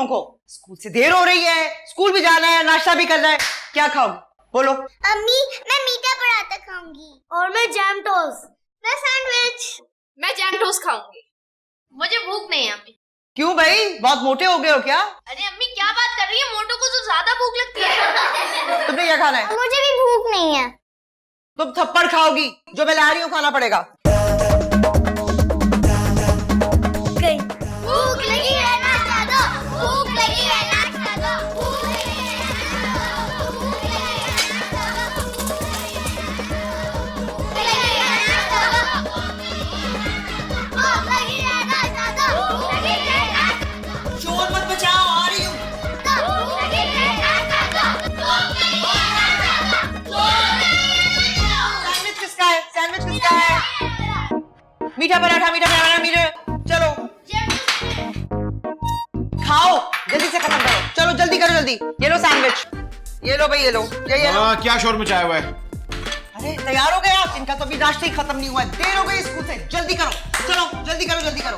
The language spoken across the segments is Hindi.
को? स्कूल से देर हो रही है, स्कूल भी जाना है, नाश्ता भी करना है। क्या खाओगे बोलो? अम्मी मैं मीठा पराठा खाऊंगी। और मैं जैम टोस्ट। मैं सैंडविच। मैं जैम टोस्ट खाऊंगी। मुझे भूख नहीं है अम्मी। क्यों भाई, बहुत मोटे हो गए हो क्या? अरे अम्मी क्या बात कर रही है, मोटों को तो ज्यादा भूख लगती है। तुमने क्या खाना है? मुझे भी भूख नहीं है। तुम थप्पड़ खाओगी, जो मैं ला रही हूँ खाना पड़ेगा। भूख लगी है नाश्ता दो, भूख लगी है नाश्ता दो, भूख लगी है नाश्ता दो, भूख लगी है नाश्ता दो, भूख लगी है नाश्ता दो। शोर मत मचाओ, आ रही हूँ। भूख लगी है नाश्ता दो, भूख लगी है नाश्ता दो, सैंडविच किसका है? सैंडविच किसका है? मीठा पराठा, मीठा पराठा, मीठा। चलो खाओ, जल्दी से खत्म करो। चलो जल्दी करो, जल्दी। ये लो सैंडविच, ये लो भाई, ये लो, ये लो। क्या शोर मचाया हुआ है? अरे तैयार हो गए आप? इनका तो अभी नाश्ता ही खत्म नहीं हुआ है, देर हो गई स्कूल से। जल्दी करो, चलो जल्दी करो, जल्दी करो।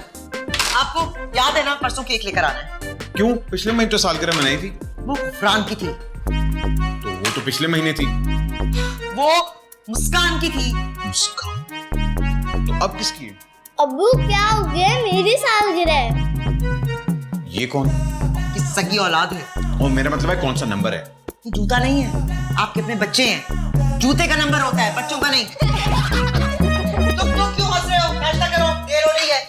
आपको याद है ना, परसों केक लेकर आना है। क्यों? पिछले महीने तो सालगिरह मनाई थी। वो गुफरान की थी। तो वो तो पिछले महीने थी। वो मुस्कान की थी। मुस्कान? तो अब किसकी है? अब्बू क्या हो गया? मेरी सालगिरह है। ये कौन? किस सगी औलाद है। और मेरा मतलब है कौन सा नंबर है? ये जूता नहीं है, आपके अपने बच्चे हैं। जूते का नंबर होता है, बच्चों का नहीं। तुम तो क्यों हंस रहे हो? नाश्ता करो, देर हो रही है।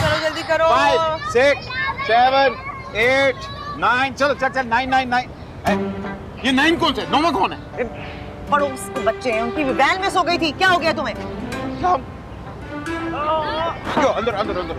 चलो जल्दी करो। 5, 6, 7, 8, 9। चलो चल चल, 9, 9, 9। ये 9 कौन सा है? 9वां कौन है? पड़ोस के बच्चे हैं, उनकी वैन मिस हो गई थी। क्या हो गया तुम्हें? क्यों? अंदर अंदर अंदर।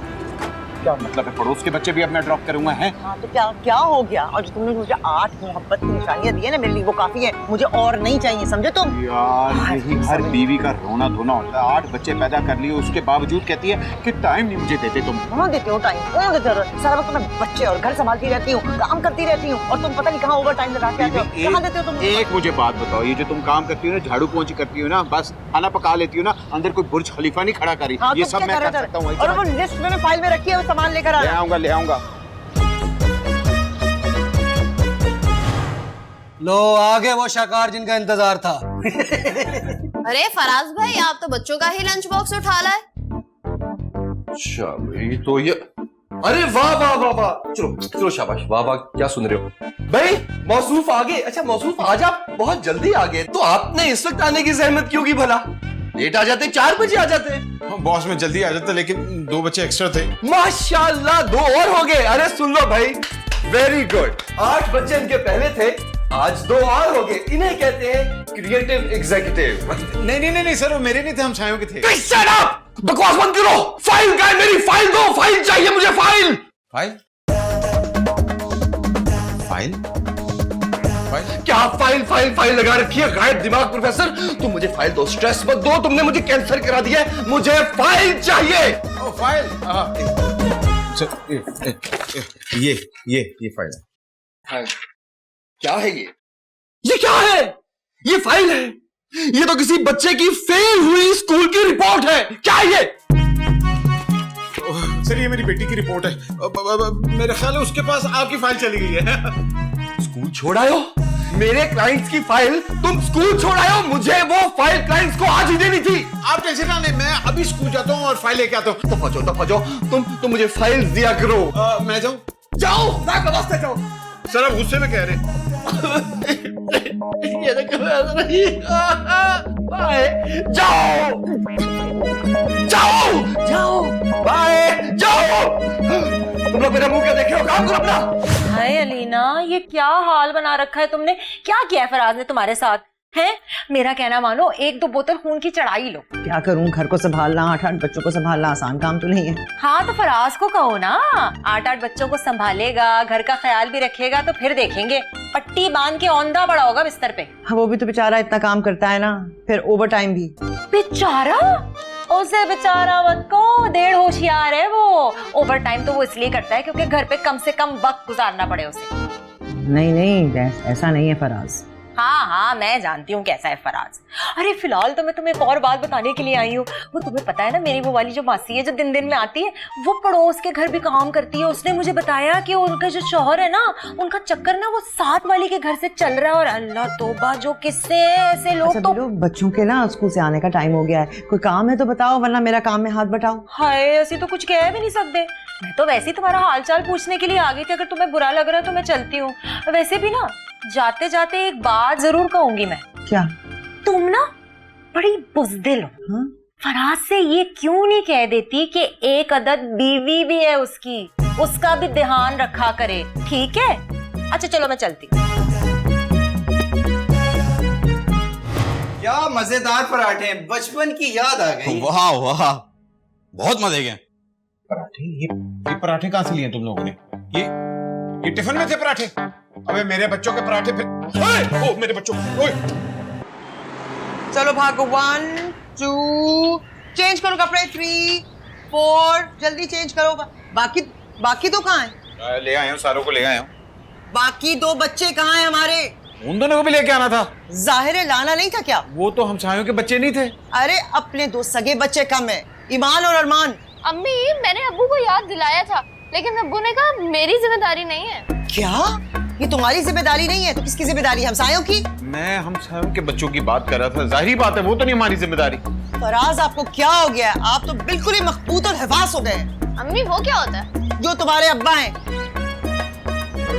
क्या मतलब है, पड़ोस के बच्चे भी अपना ड्रॉप करूंगा है? हाँ तो क्या क्या हो गया? और जो तुमने मुझे 8 मोहब्बत की निशानियां दी है ना, मेरे लिए वो काफी है। मुझे और नहीं चाहिए, समझे तुम? यार यही हर बीवी का रोना धोना होता है। 8 बच्चे पैदा कर लिए, उसके बावजूद कहती है कि टाइम नहीं मुझे देते तुम। कहाँ देते हो टाइम? कहाँ देते हो? सारा वक्त मैं बच्चे और घर संभालती रहती हूँ, काम करती रहती हूँ, और तुम पता नहीं कहाँ ओवर टाइम लगा के आते हो। कहाँ देते हो तुम? एक मुझे बात बताओ, ये जो तुम काम करती हो ना, झाड़ू पोंछी करती हो ना, बस खाना पका लेती हो ना, अंदर कोई बुर्ज खलीफा नहीं खड़ा करी। हाँ, ये तुम सब क्या मैं कर कर रहे सकता थे? हूँ। और वो लिस्ट मैंने फाइल में रखी है, वो सामान लेकर ले आना। आऊंगा, ले आऊंगा। लो आगे वो शाकार जिनका इंतजार था। अरे फराज भाई, आप तो बच्चों का ही लंच बॉक्स उठा लाए। अच्छा भाई, तो ये अरे वाह वाह वाह वाह, चलो चलो शाबाश, वाह वाह, क्या सुन रहे हो भाई? मौसूफ आ गए? अच्छा मौसूफ, आज आप बहुत जल्दी आ गए, तो आपने इस वक्त आने की जहमत क्यों की भला? लेट आ जाते, 4 बजे आ जाते। बॉस में जल्दी आ जाता, लेकिन 2 बच्चे एक्स्ट्रा थे। माशाल्लाह, 2 और हो गए। अरे सुन लो भाई, वेरी गुड। 8 बच्चे इनके पहले थे, आज 2 और हो गए। इन्हें कहते हैं क्रिएटिव एग्जीक्यूटिव। नहीं नहीं नहीं सर, वो मेरे नहीं थे, हम छायों के थे। Shut up! बकवास बंद करो। फाइल का है, मेरी फाइल दो। फाइल चाहिए मुझे, फाइल। फाइल? फाइल? फाइल? क्या फाइल फाइल फाइल लगा रखी है? गायब दिमाग प्रोफेसर, तुम मुझे फाइल दो, स्ट्रेस मत दो। तुमने मुझे कैंसर करा दिया है, मुझे फाइल चाहिए। ओ फाइल। सर ये फाइल है। क्या है ये? ये क्या है? ये फाइल है? ये तो किसी बच्चे की फेल हुई स्कूल की रिपोर्ट है। क्या है ये? सर ये मेरी बेटी की रिपोर्ट है। मेरे ख्याल है उसके पास आपकी फाइल चली गई है। स्कूल छोड़ आए हो? मेरे क्लाइंट्स की फाइल तुम स्कूल छोड़ आए हो? मुझे वो फाइल क्लाइंट्स को आज ही देनी थी। आप टेंशन ना लें, मैं अभी स्कूल जाता हूँ और फाइल लेके आता हूँ। तो फजो, तुम मुझे फाइल दिया करो। मैं जाऊँ? जाओ, ना वास्ते जाओ। सर आप गुस्से में कह रहे? ये देखो जाओ जाओ जाओ, बाय जाओ। तुम लोग मेरा मुंह क्या देख रहे हो? काम करो अपना। हाय अलीना, ये क्या हाल बना रखा है तुमने? क्या किया है फराज ने तुम्हारे साथ? हैं? मेरा कहना मानो, 1-2 बोतल खून की चढ़ाई लो। क्या करूं, घर को संभालना, 8-8 बच्चों को संभालना आसान काम तो नहीं है। हाँ तो फराज को कहो ना, 8-8 बच्चों को संभालेगा, घर का ख्याल भी रखेगा, तो फिर देखेंगे। पट्टी बांध के औंधा पड़ा होगा बिस्तर पे। हाँ, वो भी तो बेचारा इतना काम करता है ना, फिर ओवर टाइम भी। बेचारा? उसे बेचारा मत को, 1.5 होशियार है वो। ओवर टाइम तो वो इसलिए करता है क्योंकि घर पे कम से कम वक्त गुजारना पड़े उसे। नहीं नहीं, ऐसा नहीं है फराज। हाँ हाँ मैं जानती हूँ कैसा है फराज। अरे फिलहाल तो मैं तुम्हें एक और बात बताने के लिए आई हूँ। वो तुम्हें पता है ना, मेरी वो वाली जो मासी है जो दिन दिन में आती है, वो पड़ोस के घर भी काम करती है। उसने मुझे बताया कि उनका जो शौहर है ना, उनका चक्कर ना वो साथ वाली के घर से चल रहा है। और अल्लाह तौबा जो किस्से हैं ऐसे लोग। तो बच्चों के ना स्कूल से आने का टाइम हो गया है, कोई काम है तो बताओ, वरना मेरा काम में हाथ बटाओ। हाय ऐसी तो कुछ कह भी नहीं सकते। मैं तो वैसे ही तुम्हारा हालचाल पूछने के लिए आ गई थी। अगर तुम्हें बुरा लग रहा है तो मैं चलती हूँ। वैसे भी ना जाते जाते एक बात जरूर कहूंगी मैं। क्या? तुम ना बड़ी बुज़दिल हो। हाँ? फराज से ये क्यों नहीं कह देती कि एक अदद बीवी भी है उसकी, उसका भी ध्यान रखा करे, ठीक है? अच्छा चलो मैं चलती। क्या मजेदार पराठे, बचपन की याद आ गई। वाह वाह, बहुत मजे के पराठे। ये पराठे कहाँ से लिए तुम लोगों ने? ये टिफिन में थे पराठे? अबे मेरे बच्चों के पराठे फिर। ओए, ओ मेरे बच्चों, ओए। चलो भागो, 1 2 चेंज करो कपड़े, 3 4 जल्दी चेंज करो। बाकी तो कहाँ है? ले आया हूँ, सारों को ले आया हूँ। बाकी 2 बच्चे कहाँ हैं हमारे? उन दोनों को भी लेके आना था। जाहिर है लाना नहीं था क्या? वो तो हमसायों के बच्चे नहीं थे। अरे अपने 2 सगे बच्चे कम है, ईमान और अरमान। अम्मी मैंने अब्बू को याद दिलाया था, लेकिन अब्बू ने कहा मेरी जिम्मेदारी नहीं है। क्या? ये तुम्हारी जिम्मेदारी नहीं है तो किसकी जिम्मेदारी? हमसायों की? मैं हमसायों के बच्चों की बात कर रहा था। जाहिर बात है वो तो नहीं हमारी जिम्मेदारी। फराज आपको क्या हो गया है? आप तो बिल्कुल ही मखबूत और हवास हो गए हैं। अम्मी वो क्या होता है? जो तुम्हारे अब्बा हैं।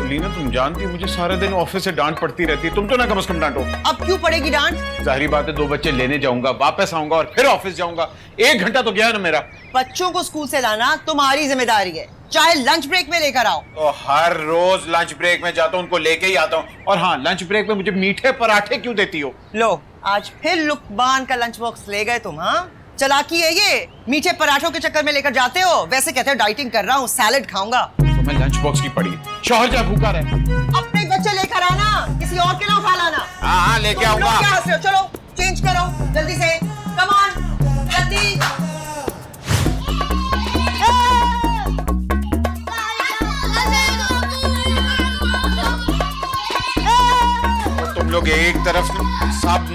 लीना तुम जानती हो मुझे सारे दिन ऑफिस से डांट पड़ती रहती है, तुम तो ना कम से कम डांटो। अब क्यों पड़ेगी डांट? जाहिर बात है 2 बच्चे लेने जाऊंगा, वापस आऊंगा और फिर ऑफिस जाऊंगा। 1 घंटा तो गया ना मेरा। बच्चों को स्कूल से लाना तुम्हारी जिम्मेदारी है, चाहे लंच ब्रेक में लेकर आओ। तो हर रोज लंच ब्रेक में जाता हूँ, उनको लेके ही आता हूँ। और हाँ, लंच ब्रेक में मुझे मीठे पराठे क्यों देती हो? लो आज फिर लुकमान का लंच बॉक्स ले गए तुम। हाँ चालाकी है ये, मीठे पराठों के चक्कर में लेकर जाते हो। वैसे कहते हो डाइटिंग कर रहा हूँ, सैलेड खाऊंगा। तो मैं लंच बॉक्स की पड़ी, शौहर क्या भूखा रहे। अपने बच्चे लेकर आना, किसी और के ना उठा लाना। हाँ लेके तुम लोग आऊंगा। क्या हंस रहे हो? चलो चेंज करो जल्दी से, कम ऑन जल्दी। तुम लोग एक तरफ सब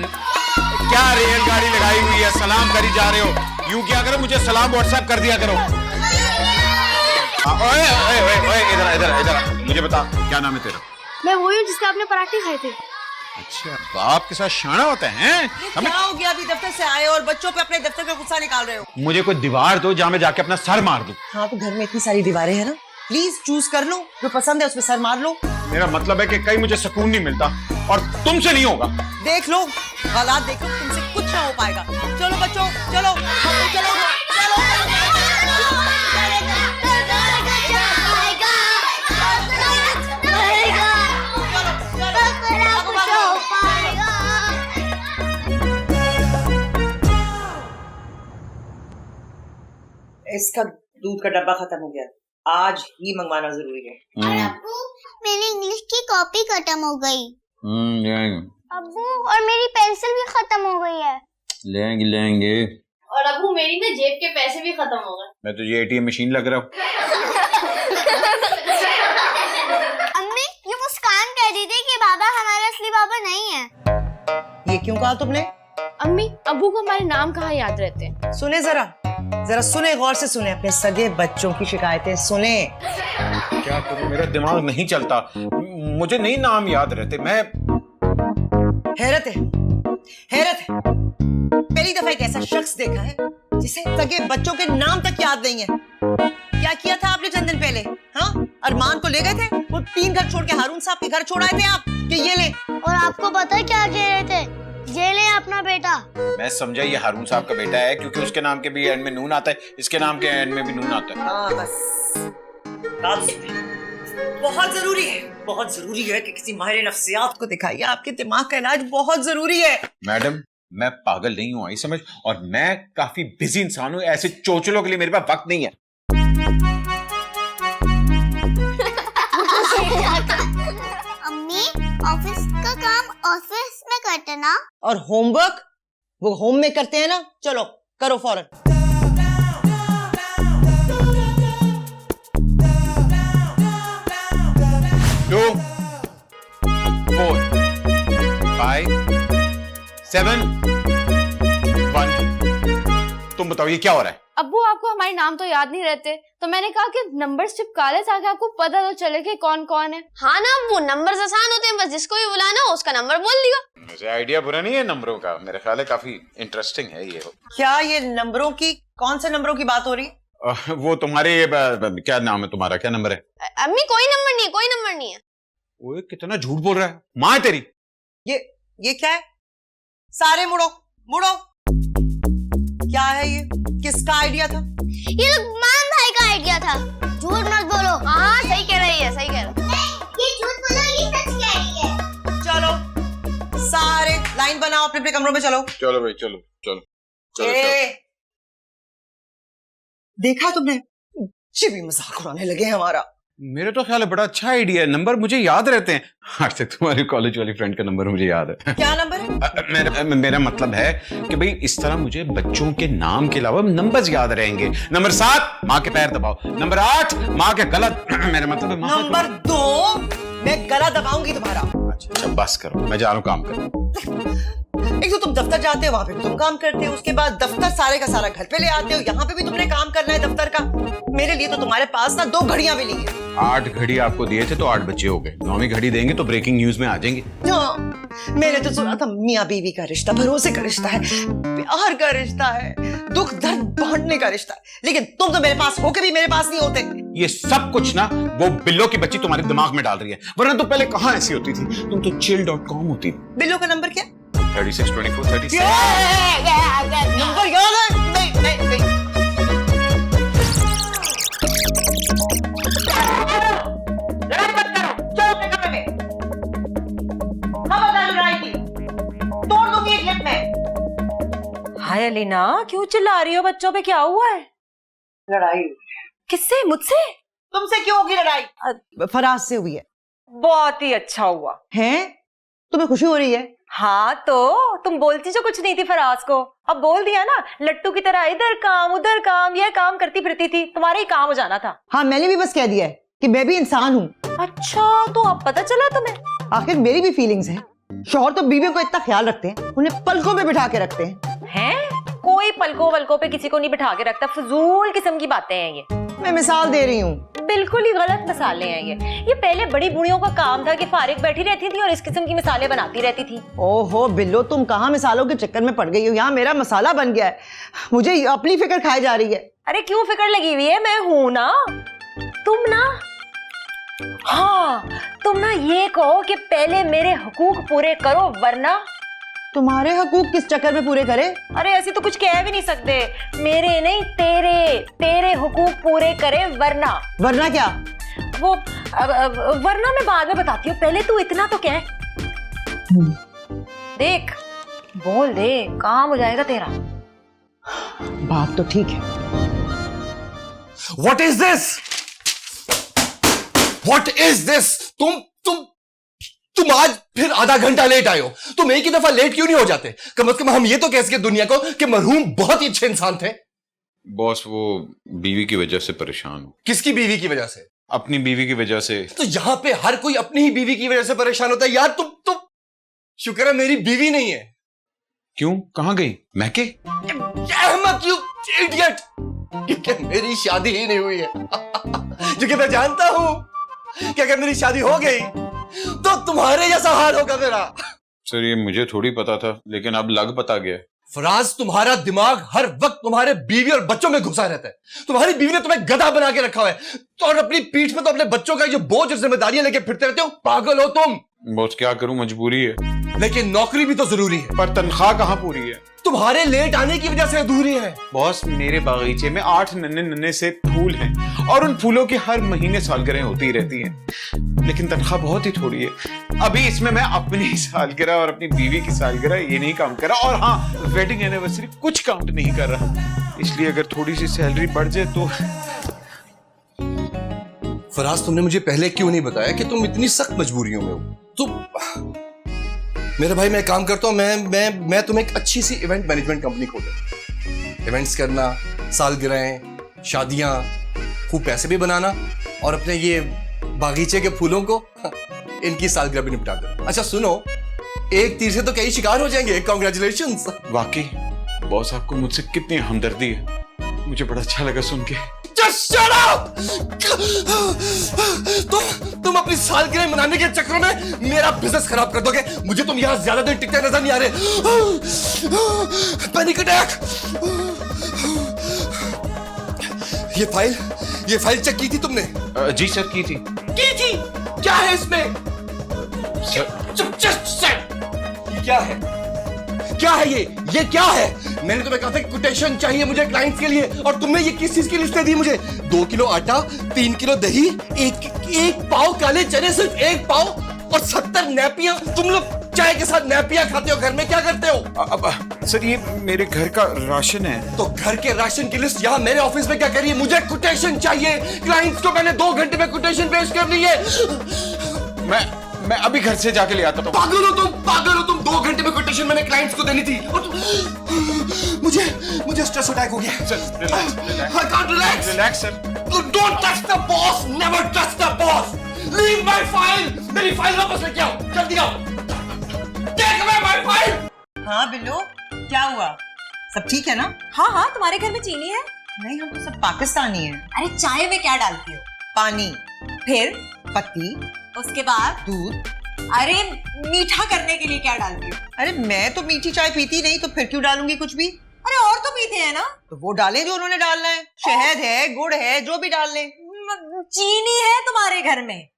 क्या रेलगाड़ी लगाई हुई है, सलाम करी जा रहे हो। यूं क्या करो, मुझे सलाम व्हाट्सएप कर दिया करो। ओए ओए ओए ओए, इधर इधर इधर, मुझे बता क्या नाम है तेरा? मैं वही हूँ जिसके आपने पराठे खाए थे। अच्छा, बाप के साथ शाना होता है? क्या हो गया? अभी दफ्तर से आए और बच्चों पे अपने दफ्तर का गुस्सा निकाल रहे हो। मुझे कोई दीवार दो जहाँ मैं जाके अपना सर मार दूं। हाँ तो घर में इतनी सारी दीवारें हैं ना, प्लीज चूज कर लो, जो पसंद है उसमें सर मार लो। मेरा मतलब है कि कहीं मुझे सुकून नहीं मिलता और तुमसे नहीं होगा। देख लो हालात, देख लो, तुमसे कुछ ना हो पाएगा। चलो बच्चों चलो, चलो इसका दूध का डब्बा खत्म हो गया, आज ही मंगवाना जरूरी है। अब्बू मेरी इंग्लिश की कॉपी खत्म हो गई। अब्बू और मेरी पेंसिल भी खत्म हो गई है। लेंगे। और अब्बू मेरी ना जेब के पैसे भी खत्म हो गए। मैं तुझे एटीएम मशीन लग रहा हूँ। अम्मी ये मुस्कान कह रही थी कि बाबा हमारा असली बाबा नहीं है। ये क्यों कहा तुमने? अम्मी अब्बू को हमारे नाम कहाँ याद रहते हैं? सुने जरा सुने, गौर से सुने, अपने सगे बच्चों की शिकायतें सुने। क्या करूं, मेरा दिमाग नहीं चलता, मुझे नहीं नाम याद रहते। मैं हैरत है पहली दफा एक ऐसा शख्स देखा है जिसे सगे बच्चों के नाम तक याद नहीं है। क्या किया था आपने चंद दिन पहले? हाँ अरमान को ले गए थे, वो 3 घर छोड़ के हारून साहब के घर छोड़ आए थे आप कि ये ले। और आपको पता है क्या कह रहे थे? ये ले अपना बेटा। मैं समझा ये हारून साहब का बेटा है क्योंकि उसके नाम के भी एंड में नून आता है, इसके नाम के एंड में भी नून आता है। हाँ बस बात सुनिए, बहुत जरूरी है कि किसी माहिर नफ्सियात को दिखाइए। आपके दिमाग का इलाज बहुत जरूरी है। मैडम मैं पागल नहीं हूँ, आई समझ, और मैं काफी बिजी इंसान हूँ, ऐसे चोचलों के लिए मेरे पास वक्त नहीं है। अम्मी ऑफिस का काम ऑफिस में करते ना, और होमवर्क वो होम में करते हैं ना। चलो करो फौरन। 2 4 571। तुम बताओ ये क्या हो रहा है? अब्बू आपको हमारे नाम तो याद नहीं रहते, तो मैंने कहा कि नंबर्स चिपका ले ताकि आपको पता तो चले कि कौन कौन है। हाँ ना अब्बू, नंबर आसान होते हैं, बस जिसको भी बुलाना हो उसका नंबर बोल दिया। मुझे आइडिया बुरा नहीं है नंबरों का, मेरे ख्याल है काफी इंटरेस्टिंग है ये। क्या ये नंबरों की, कौन से नंबरों की बात हो रही? वो तुम्हारे क्या नाम है तुम्हारा, क्या नंबर है? अम्मी कोई नंबर नहीं है, कोई नंबर नहीं है। वो कितना झूठ बोल रहा है, माँ है तेरी। ये क्या है? सारे मुड़ो मुड़ो। क्या है ये? किसका आइडिया था? ये लुकमान भाई का आइडिया था। झूठ मत बोलो। हाँ सही कह रही है, सही कह रही है। ये झूठ बोलो, ये सच कह रही है। चलो सारे लाइन बनाओ, अपने अपने कमरों में चलो। चलो भाई चलो चलो चलो, ए, देखा तुमने, जी भी मजाक उड़ाने लगे हैं हमारा। मेरे तो ख्याल है बड़ा अच्छा आइडिया है, नंबर मुझे याद रहते हैं। आज तक तुम्हारी कॉलेज वाली फ्रेंड का नंबर मुझे याद है। क्या नंबर है? मेरा मतलब है कि भाई इस तरह मुझे बच्चों के नाम के अलावा नंबर्स याद रहेंगे। नंबर 7 माँ के पैर दबाओ, नंबर 8 माँ के गला मेरा मतलब है माँ नंबर 2 मैं गला दबाऊंगी तुम्हारा। अच्छा बस करो, मैं जा रहा हूँ काम करो। एक तो तुम दफ्तर जाते हो, वहां पे भी तुम काम करते हो, उसके बाद दफ्तर सारे का सारा घर पे ले आते हो, यहाँ पे भी तुमने काम करना है दफ्तर का। मेरे लिए तो तुम्हारे पास ना 2 घड़ियां भी नहीं है। 8 घड़ी आपको दिए थे तो 8 बच्चे हो गए, 9वीं घड़ी देंगे तो ब्रेकिंग न्यूज में आ जाएंगे। हाँ, मैंने तो सुना था मियाँ बीवी का रिश्ता भरोसे का रिश्ता है, प्यार का रिश्ता है, दुख दर्द बांटने का रिश्ता है, लेकिन तुम तो मेरे पास होके भी मेरे पास नहीं होते। ये सब कुछ ना वो बिल्लो की बच्ची तुम्हारे दिमाग में डाल रही है, वरना तो पहले कहाँ ऐसी होती थी, तुम तो chill.com होती थी। बिल्लो का नंबर क्या? 36 24 36। नंबर याद है? नहीं नहीं नहीं। लड़ाई मत करो, चलो अपने कमरे में। खबरदार लड़ाई की, तोड़ दूंगी एक लट में। हाय अलीना, क्यों चिल्ला रही हो? बच्चों पे क्या हुआ है? लड़ाई किससे? मुझसे? तुमसे क्यों होगी लड़ाई? फराज से हुई है। बहुत ही अच्छा हुआ। हैं? तुम्हें खुशी हो रही है? हाँ तो तुम बोलती जो कुछ नहीं थी फराज को, अब बोल दिया ना। लट्टू की तरह इधर काम उधर काम यह काम करती फिरती थी, तुम्हारा ही काम हो जाना था। हाँ मैंने भी बस कह दिया है कि मैं भी इंसान हूँ। अच्छा तो अब पता चला तुम्हें? आखिर मेरी भी फीलिंग्स हैं। शौहर तो बीवियों को इतना ख्याल रखते हैं, उन्हें पलकों में बिठा के रखते हैं। हैं? कोई पलकों वलकों पे किसी को नहीं बिठा के रखता, फजूल किस्म की बातें हैं ये। मैं मिसाल दे रही हूँ। बिल्कुल ही गलत मिसालें हैं ये पहले बड़ी बूढ़ियों का काम था कि फारिग बैठी रहती थी और इस किस्म की मिसालें बनाती रहती थी। ओहो बिल्लो, तुम कहाँ मिसालों के चक्कर में पड़ गई हो? यहाँ मेरा मसाला बन गया है, मुझे अपनी फिक्र खाई जा रही है। अरे क्यों फिक्र लगी हुई है, मैं हूं ना। तुम ना, हाँ तुम ना ये कहो कि पहले मेरे हुकूक पूरे करो वरना। तुम्हारे हकूक किस चक्कर में पूरे करे? अरे ऐसे तो कुछ कह भी नहीं सकते, मेरे नहीं तेरे हुकूक पूरे करे वरना। वरना क्या? वो वरना मैं बाद में बताती हूँ, पहले तू इतना तो कह। देख बोल दे, काम हो जाएगा तेरा। बात तो ठीक है। What is this? What is this? तुम आज फिर आधा घंटा लेट आए हो। तुम एक ही दफा लेट क्यों नहीं हो जाते? कम से कम हम ये तो कह सके दुनिया को कि मरहूम बहुत ही अच्छे इंसान थे। बॉस वो बीवी की वजह से परेशान हूं। किसकी बीवी की वजह से? अपनी बीवी की वजह से। तो यहां पे हर कोई अपनी ही बीवी की वजह से परेशान होता है यार। तुम शुक्र है मेरी बीवी नहीं है। क्यों, कहां गई मैके? अहमद यू इडियट, क्योंकि मेरी शादी ही नहीं हुई है। क्योंकि मैं जानता हूं कि अगर मेरी शादी हो गई तो तुम्हारे जैसा हाल होगा मेरा। सर ये मुझे थोड़ी पता था, लेकिन अब लग पता गया। फराज तुम्हारा दिमाग हर वक्त तुम्हारे बीवी और बच्चों में घुसा रहता है। तुम्हारी बीवी ने तुम्हें गधा बना के रखा है तो, और अपनी पीठ में तो अपने बच्चों का जो बोझ और जिम्मेदारियां लेके फिरते रहते हो। पागल हो तुम। बॉस क्या करूं, मजबूरी है। लेकिन नौकरी भी तो जरूरी है। पर तनख्वाह कहां पूरी है? तुम्हारे लेट आने की वजह से अधूरी है। बॉस मेरे बागीचे में 8 नन्हे से फूल हैं और उन फूलों की हर महीने सालगिरह होती ही रहती हैं, लेकिन तनख्वाह बहुत ही थोड़ी है। अभी इसमें मैं अपनी सालगिरह और अपनी बीवी की सालगिरह ये नहीं काउंट कर रहा, और हाँ वेडिंग एनिवर्सरी कुछ काउंट नहीं कर रहा। इसलिए अगर थोड़ी सी सैलरी बढ़ जाए तो। फराज तुमने मुझे पहले क्यों नहीं बताया कि तुम इतनी सख्त मजबूरियों में हो? मेरे भाई मैं काम करता हूं, मैं तुम्हें एक अच्छी सी इवेंट मैनेजमेंट कंपनी खोल दूं। इवेंट्स करना, सालगिरहें, शादियां, खूब पैसे भी बनाना और अपने ये बागीचे के फूलों को इनकी सालगिरह भी निपटा दो। अच्छा सुनो, एक तीर से तो कई शिकार हो जाएंगे। कॉन्ग्रेचुलेशंस। वाकई बॉस, आपको मुझसे कितनी हमदर्दी है, मुझे बड़ा अच्छा लगा सुन के। Just shut up! तुम अपनी सालगिरह मनाने के चक्कर में मेरा बिजनेस खराब कर दोगे। मुझे तुम यहाँ ज्यादा देर टिकते नजर नहीं आ रहे। Panic attack. ये फाइल चेक की थी तुमने? जी सर, की थी। क्या है इसमें? सर क्या है? क्या है ये क्या है? मैंने तुम्हें कहा था कि कोटेशन चाहिए मुझे क्लाइंट्स के लिए, और तुमने ये किस चीज की लिस्ट दी मुझे? 2 किलो आटा, 3 किलो दही, एक पाव काले चने, सिर्फ 1 पाव, और 70 नैपियां। तुम लोग चाय के साथ नैपियां खाते हो, घर में क्या करते हो? अब सर, ये मेरे घर का राशन है। तो घर के राशन की लिस्ट यहाँ मेरे ऑफिस में क्या करिए? मुझे कोटेशन चाहिए। क्लाइंट्स को मैंने 2 घंटे में कोटेशन पेश करनी है। मैं अभी घर से जाके ले आता हूँ। पागल हो तुम। 2 घंटे में कोटेशन मैंने क्लाइंट्स को देनी थी, और मुझे स्ट्रेस अटैक हो गया। I can't relax. Relax sir. Don't touch the boss. Never touch the boss. Leave my file. मेरी फाइल वापस लेके आओ, जल्दी आओ। Take away my file. हाँ बिल्लू, क्या हुआ? सब ठीक है ना? हाँ, तुम्हारे घर में चीनी है? नहीं, हम तो सब पाकिस्तानी हैं। अरे चाय में क्या डालती हो? पानी, फिर पत्ती, उसके बाद? दूध। अरे मीठा करने के लिए क्या डालती हो? अरे मैं तो मीठी चाय पीती नहीं, तो फिर क्यों डालूंगी कुछ भी? अरे और तो पीते हैं ना। तो वो डालें जो उन्होंने डालना है। शहद है, गुड़ है, जो भी डाल लें। चीनी है तुम्हारे घर में?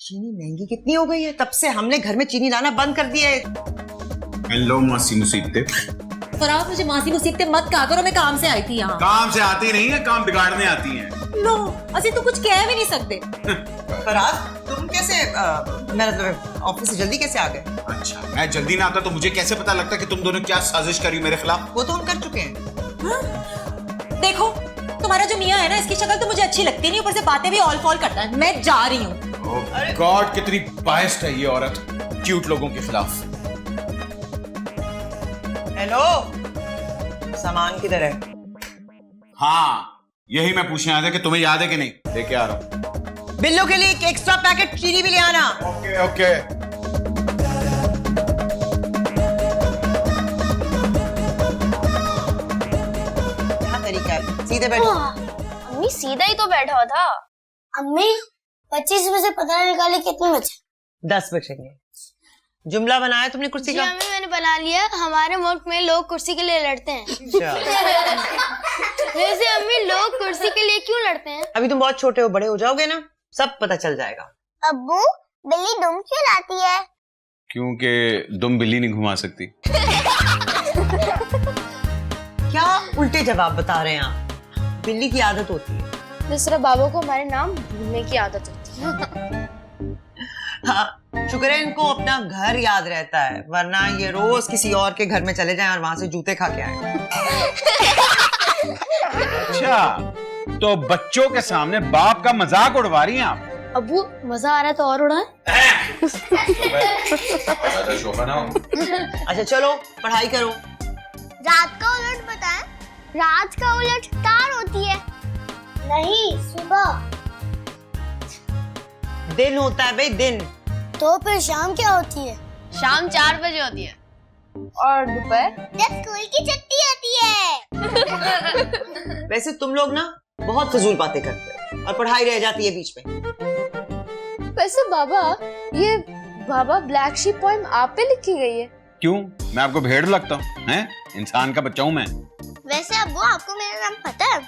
चीनी महंगी कितनी हो गई है, तब से हमने घर में चीनी लाना बंद कर दिया है। हेलो मासी मुसीबतें। फराज, मुझे मासी मुसीबतें मत कहा करो, मैं काम से आई थी यहाँ। काम से आती नहीं है, काम बिगाड़ने आती है। लो, असि तो कुछ कह भी नहीं सकते। फराज, तुम कैसे मतलब ऑफिस से जल्दी कैसे आ गए? अच्छा, मैं जल्दी ना आता तो मुझे कैसे पता लगता कि तुम दोनों क्या साजिश करी मेरे खिलाफ? वो तो हम कर चुके हैं। हाँ? देखो, तुम्हारा जो मियाँ है ना, इसकी शक्ल तो मुझे अच्छी लगती नहीं, ऊपर से बातें भी ऑल फॉल करता है। मैं जा रही हूँ। गॉड, कितनी बायस्ड है ये औरत क्यूट लोगों के खिलाफ। हेलो, सामान किधर है? हाँ, यही मैं पूछने आया था कि तुम्हें याद है कि नहीं। लेके आ रहा हूँ। बिल्लू के लिए एक एक्स्ट्रा पैकेट चीनी भी ले आना। Okay okay. क्या तरीका है? सीधे बैठो। अम्मी सीधा ही तो बैठा हुआ था। अम्मी 25 में से 15 निकाले, कितने बचे? 10 बचेंगे। जुमला बनाया तुमने कुर्सी जी का? अम्मी, मैंने बना लिया। हमारे मुल्क में लोग कुर्सी के लिए लड़ते हैं। अच्छा। वैसे अम्मी, लोग कुर्सी के लिए क्यों लड़ते हैं? अभी तुम बहुत छोटे हो, बड़े हो जाओगे ना, सब पता चल जाएगा। अब्बू, बिल्ली दुम क्यों लाती है? क्योंकि दुम बिल्ली नहीं घुमा सकती। क्या उल्टे जवाब बता रहे हैं आप? बिल्ली की आदत होती है। दूसरा बाबू को हमारे नाम भूलने की आदत होती है। हाँ, शुक्र है इनको अपना घर याद रहता है, वरना ये रोज किसी और के घर में चले जाएं और वहां से जूते खा के आए। अच्छा, तो बच्चों के सामने बाप का मजाक उड़वा रही हैं आप? अब्बू, मजा आ रहा है तो और उड़ाएं। अच्छा चलो, पढ़ाई करो। रात का उलट बताएं। रात का उलट तार होती है। नहीं, सुबह। दिन होता है भाई, दिन। तो फिर शाम क्या होती है? शाम 4 बजे होती है। और दोपहर? जब स्कूल की छुट्टी होती है। वैसे तुम लोग ना बहुत फजूल बातें करते हो और पढ़ाई रह जाती है बीच में। वैसे बाबा, ये बाबा ब्लैक शीप पोएम आप पे लिखी गई है। क्यों, मैं आपको भेड़ लगता हूँ? हैं? इंसान का बच्चा हूँ मैं। वैसे अब्बू, आपको मेरा नाम पता है?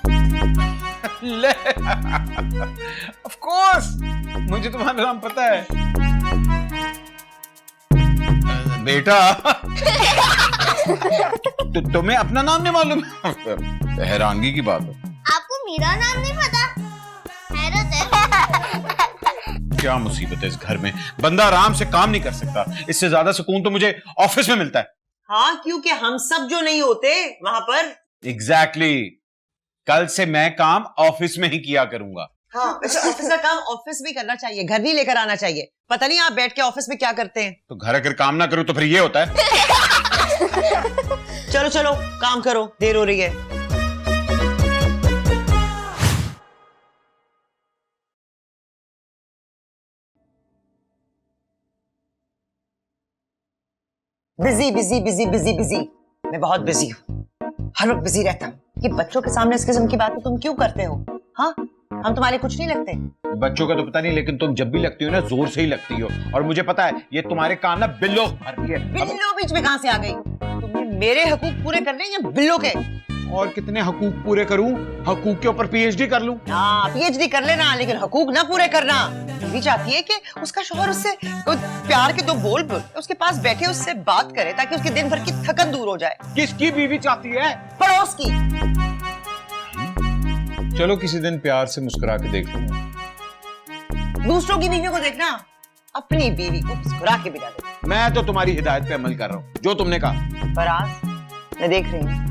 ले, ऑफ कोर्स, मुझे तुम्हारा नाम पता है बेटा। तो तुम्हें अपना नाम नहीं मालूम? हैरानगी की बात है। आपको मेरा नाम नहीं पता? हैरत है। क्या मुसीबत है इस घर में, बंदा आराम से काम नहीं कर सकता। इससे ज्यादा सुकून तो मुझे ऑफिस में मिलता है। हाँ, क्योंकि हम सब जो नहीं होते वहां पर। एग्जैक्टली। कल से मैं काम ऑफिस में ही किया करूंगा। हाँ, वैसे ऑफिस का काम ऑफिस में करना चाहिए, घर नहीं लेकर आना चाहिए। पता नहीं आप बैठ के ऑफिस में क्या करते हैं। तो घर अगर काम ना करूं तो फिर ये होता है। चलो चलो, काम करो, देर हो रही है। Busy busy busy busy busy. मैं बहुत बिजी हूँ, हर वक्त बिजी रहता हूँ। ये बच्चों के सामने इस किस्म की बातें तुम क्यों करते हो? हाँ, हम तुम्हारे कुछ नहीं लगते। बच्चों का तो पता नहीं, लेकिन तुम जब भी लगती हो ना जोर से ही लगती हो। और मुझे पता है ये तुम्हारे कान ना बिल्लो भरती है। बिल्लो बीच में कहाँ से आ गई? तुमने मेरे हकूक पूरे करने या बिल्लो के? और कितने हकूक पूरे करूं? हकूक के ऊपर पीएचडी कर लूं? हाँ, पीएचडी कर लेना, लेकिन हकूक ना पूरे करना। बीवी चाहती है कि उसका शौहर उससे कोई प्यार के दो बोल बोल उसके पास बैठे उससे बात करे ताकि उसके दिन भर की थकन दूर हो जाए। किसकी बीवी चाहती है? पड़ोस की। चलो किसी दिन प्यार से मुस्कुरा के देख लूंगा। दूसरों की बीवी को देखना, अपनी बीवी को मुस्कुरा के बिना देख। मैं तो तुम्हारी हिदायत पे अमल कर रहा हूँ, जो तुमने कहा। फराज, मैं देख रही हूँ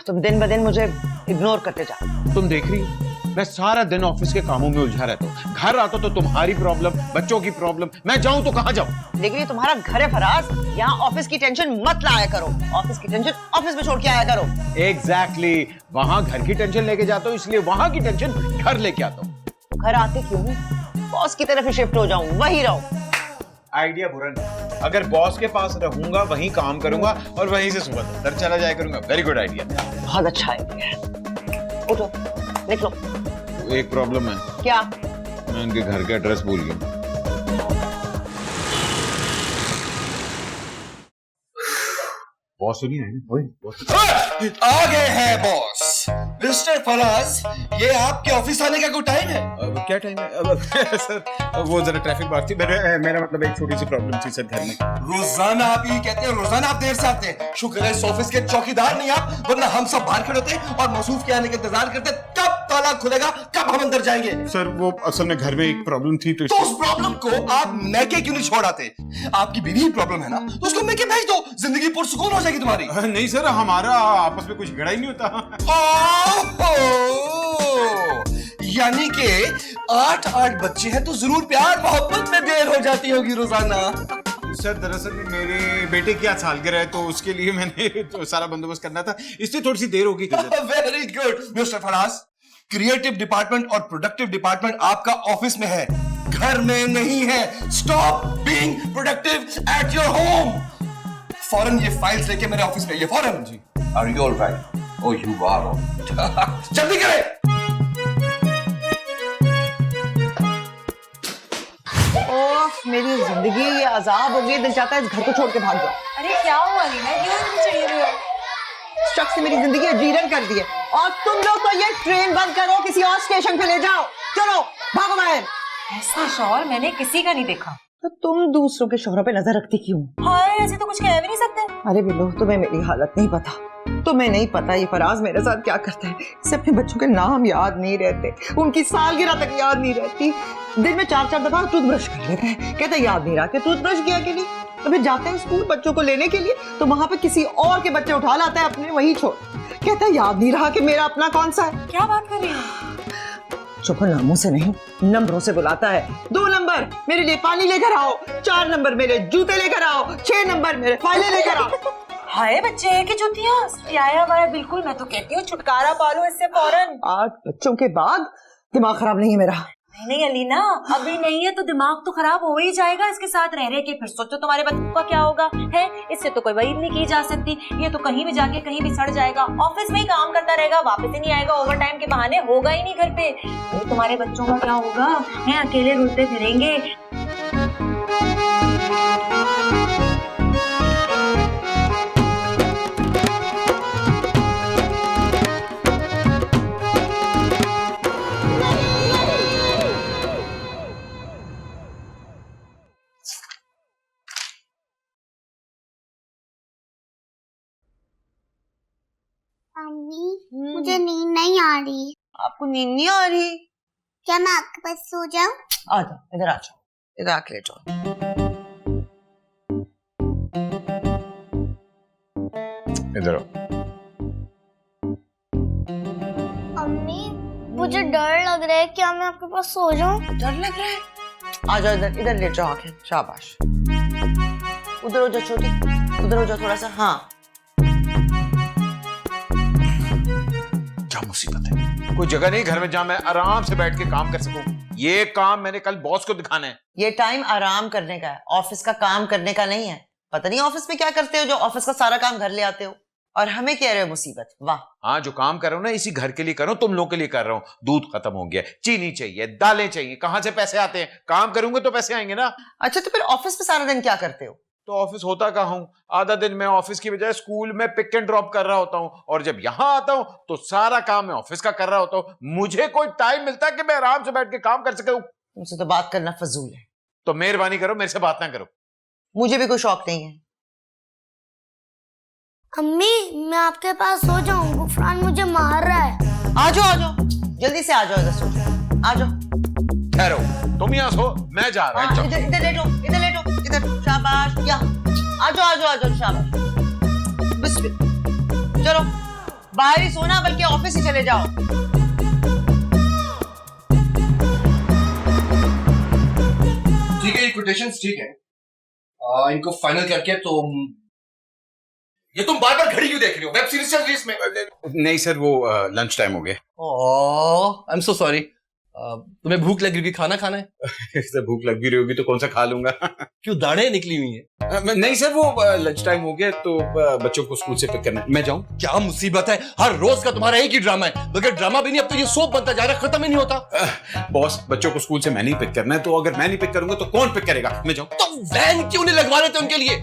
तुम दिन ब दिन मुझे इग्नोर करते जा। तुम देख रही हो मैं सारा दिन ऑफिस के कामों में उलझा रहता हूँ। घर आता तो तुम्हारी प्रॉब्लम, बच्चों की प्रॉब्लम, मैं जाऊं तो कहाँ जाऊं? लेकिन ये तुम्हारा घर है फराज, यहाँ ऑफिस की टेंशन मत लाया करो। ऑफिस की टेंशन ऑफिस में छोड़ के आया करो। एग्जैक्टली, वहां घर की टेंशन लेके जाता हूँ, इसलिए वहां की टेंशन घर लेके आता हूँ। घर आते क्यों नहीं? बॉस की तरफ ही शिफ्ट हो जाऊं, वही रहो। आइडिया बुरा नहीं, अगर बॉस के पास रहूंगा वहीं काम करूंगा और वहीं से सुबह तक घर चला जाया करूंगा। Very good idea. बहुत अच्छा आइडिया है। उठो, निकलो। एक प्रॉब्लम है। क्या? मैं उनके घर का एड्रेस भूल गया। बॉस तो नहीं है ना? आ गए हैं बॉस। मिस्टर फराज, ये आपके ऑफिस आने का कोई टाइम है? क्या टाइम है? सर वो जरा ट्रैफिक बात थी, मेरा मतलब एक छोटी सी प्रॉब्लम थी सर घर में। रोजाना आप ये कहते हैं, रोजाना आप देर से आते हैं। शुक्र है इस ऑफिस के चौकीदार नहीं आप, वरना हम सब बाहर खड़े होते और मौसूफ के आने का इंतजार करते कब ताला खुलेगा, कब हम अंदर जाएंगे। सर वो असल में घर में एक प्रॉब्लम थी तो उस प्रॉब्लम को आप मैके क्यों नहीं छोड़ आते? आपकी बीवी प्रॉब्लम है ना, तो उसको मैके भेज दो, जिंदगी पुरसुकून हो जाएगी तुम्हारी। नहीं सर, हमारा आपस में कुछ झगड़ा ही नहीं होता। यानी कि 8 बच्चे हैं तो जरूर प्यार मोहब्बत में देर हो जाती होगी रोजाना। सर दरअसल मेरे बेटे की आज सालगिरह है तो उसके लिए मैंने तो सारा बंदोबस्त करना था, इसलिए थोड़ी सी देर होगी। Very good mister Faraz, creative department और प्रोडक्टिव डिपार्टमेंट आपका ऑफिस में है, घर में नहीं है। Stop being productive at your home. फौरन ये फाइल्स लेके मेरे ऑफिस में, ये फौरन। जी are you alright? Oh you are. जल्दी करें। ओह, मेरी जिंदगी ये अजाब हो गई, दिल चाहता है इस घर को छोड़ के भाग जाओ। अरे क्या हुआ रीना, क्यों इतनी चिढ़ी हुई हो? इस शख्स ने मेरी जिंदगी अजीरन कर दी है। और तुम लोग तो ये ट्रेन बंद करो, किसी और स्टेशन पे ले जाओ। चलो भागो बाहर। ऐसा शौहर मैंने किसी का नहीं देखा। तो तुम दूसरों के शौहरों पे नजर रखती क्यों? हाय, ऐसे तो कुछ कह भी नहीं सकते। अरे बिल्लो, तुम्हें मेरी हालत नहीं पता। तुम्हें नहीं पता ये फराज मेरे साथ क्या करता है। इसे अपने बच्चों के नाम याद नहीं रहते, उनकी सालगिरह तक याद नहीं रहती। दिन में 4-4 दफा टूथब्रश कर लेता है, कहता है याद नहीं रहा कि टूथब्रश किया कि नहीं। तो फिर जाते हैं स्कूल बच्चों को लेने के लिए तो वहां पे किसी और के बच्चे उठा लाता है, अपने वही छोड़, कहता है याद नहीं रहा कि मेरा अपना कौन सा है। क्या बात कर रही हो? चुप, नामों से नहीं नंबरों से बुलाता है। 2 नंबर मेरे लिए पानी लेकर आओ, 4 नंबर मेरे जूते लेकर आओ, 6 नंबर मेरे फाइलें लेकर आओ। हाय बच्चे की जूतियां आया हुआ है। बिल्कुल, मैं तो कहती हूँ छुटकारा पालो इससे फौरन। 8 बच्चों के बाद दिमाग खराब नहीं है मेरा। नहीं अलीना, अभी नहीं है तो दिमाग तो खराब हो ही जाएगा इसके साथ रह के। फिर सोचो तुम्हारे बच्चों का क्या होगा है। इससे तो कोई वहीद नहीं की जा सकती। ये तो कहीं भी जाके कहीं भी सड़ जाएगा, ऑफिस में ही काम करता रहेगा, वापस ही नहीं आएगा, ओवर टाइम के बहाने होगा ही नहीं घर पे। तो तुम्हारे बच्चों का क्या होगा? हैं अकेले रुलते फिरेंगे। मम्मी, मुझे नींद नहीं आ रही। आपको नींद नहीं आ रही? क्या मैं आपके पास सो जाऊं? आ जाओ, इधर आ जाओ, इधर आके लेटो। इधर आओ। मम्मी, मुझे डर लग रहा है, क्या मैं आपके पास सो जाऊं? डर लग रहा है? आ जाओ, इधर इधर लेट जाओ आके। शाबाश। उधर हो जाओ छोटी, उधर हो जाओ थोड़ा सा। हाँ, क्या मुसीबत है? कोई जगह नहीं घर में जहां मैं आराम से बैठ के काम कर सकूं? ये काम मैंने कल बॉस को दिखाना है। ये टाइम आराम करने का है, ऑफिस का काम करने का नहीं है। पता नहीं ऑफिस में क्या करते हो जो ऑफिस का सारा काम घर ले आते हो और हमें कह रहे हो मुसीबत। वाह। हाँ, जो काम कर रहा हूं ना इसी घर के लिए कर रहा हूं, तुम लोग के लिए कर रहा हूं। दूध खत्म हो गया, चीनी चाहिए, दालें चाहिए, कहां से पैसे आते हैं? काम करूंगे तो पैसे आएंगे ना। अच्छा, तो फिर ऑफिस में सारा दिन क्या करते हो? तो ऑफिस होता कहाँ हूं? आधा दिन मैं ऑफिस की बजाय स्कूल में पिक एंड ड्रॉप कर रहा होता हूं, और जब यहां आता हूं तो सारा काम मैं ऑफिस का कर रहा होता हूं। मुझे कोई टाइम मिलता है कि मैं आराम से बैठ के काम कर सकूं? तुमसे तो बात करना फजूल है। तो मेहरबानी करो, मेरे से बात ना करो। मुझे भी कोई शौक नहीं है। अम्मी मैं आपके पास सो जाऊं, गुफरान मुझे मार रहा है। आ जाओ, आ जाओ, जल्दी से आ जाओ, इधर सो जाओ। आ जाओ। ठहरो, तुम यहाँ सो, मैं जा रहा हूँ। इधर इधर लेटो, इधर लेटो, इधर। शाबाश, या आ जाओ, आ जाओ, आ जाओ, शाबाश। बिस्मिल्लाह। चलो, बाहर ही सोना बल्कि ऑफिस ही चले जाओ। ठीक है, ये कोटेशंस ठीक है। इनको फाइनल करके तो ये तुम बार बार घड़ी क्यों देख रही हो? वेब सीरीज चल रही है इसमें। नहीं सर, वो लंच टाइम हो गया। I am so sorry. तुम्हें भूख लग रही होगी, खाना खाना है? सर भूख लग भी रही होगी तो कौन सा खा लूंगा। क्यों दाढ़ें निकली हुई हैं? नहीं सर, वो लंच टाइम हो गया तो बच्चों को स्कूल से पिक करना है। मैं जाऊं? क्या मुसीबत है, हर रोज का तुम्हारा एक ही ड्रामा है। बगैर ड्रामा भी नहीं, अब तो ये सोप बनता जा रहा है, खत्म ही नहीं होता। बॉस, बच्चों को स्कूल से मैं नहीं पिक करना है, तो अगर मैं नहीं पिक करूंगा तो कौन पिक करेगा? मैं जाऊं? तो वैन क्यों नहीं लगवा लेते उनके लिए?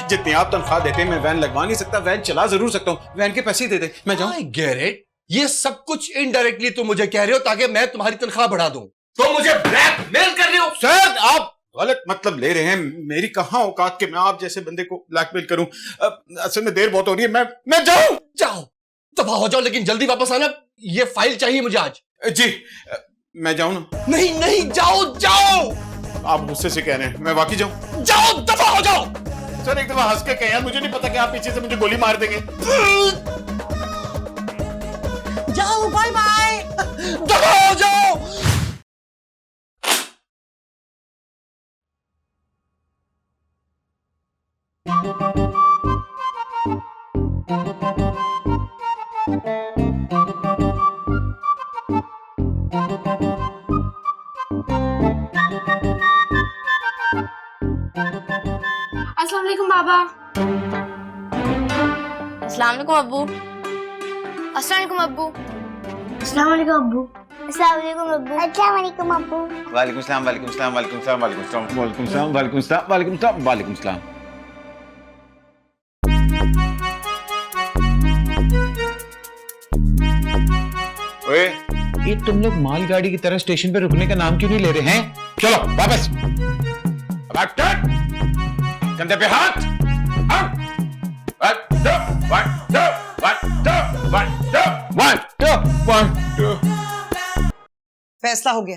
जितनी आप तनख्वाह देते हैं मैं वैन लगवा नहीं सकता, वैन चला जरूर सकता हूँ। वैन के पैसे ही दे दे, मैं जाऊं? I get it। ये सब कुछ इनडायरेक्टली तुम मुझे कह रहे हो ताकि मैं तुम्हारी तनख्वाह बढ़ा दूं। तो मुझे ब्लैकमेल कर रहे हो? सर आप गलत मतलब ले रहे हैं। मेरी कहां औकात के मैं आप जैसे बंदे को ब्लैकमेल करूं। असल में देर बहुत हो रही है, मैं जाऊं? जाओ, दफा हो जाओ, लेकिन जल्दी वापस आना। ये फाइल चाहिए मुझे आज। जी, मैं जाऊं ना? नहीं नहीं, जाओ जाओ। आप गुस्से से कह रहे हैं, मैं वाकई जाऊं? जाओ, दफा हो जाओ। सर एक दफा हंस के कहें यार, मुझे नहीं पता कि आप पीछे से मुझे गोली मार देंगे। जाओ, बाय बाय। दफा हो जाओ। अस्सलाम वालेकुम बाबा। अस्सलाम वालेकुम अब्बू। अस्सलाम वालेकुम अब्बू। अस्सलाम वालेकुम अब्बू। अस्सलाम वालेकुम अब्बू। अस्सलाम वालेकुम अब्बू। वालेकुम सलाम, वालेकुम सलाम, वालेकुम सलाम, वालेकुम सलाम, वालेकुम सलाम, वालेकुम सलाम, वालेकुम सलाम, वालेकुम सलाम। ओए, ये तुम लोग मालगाड़ी की तरह स्टेशन पे रुकने का नाम क्यों नहीं ले रहे हैं? चलो वापस। कंधे पे हाथ। फैसला हो गया।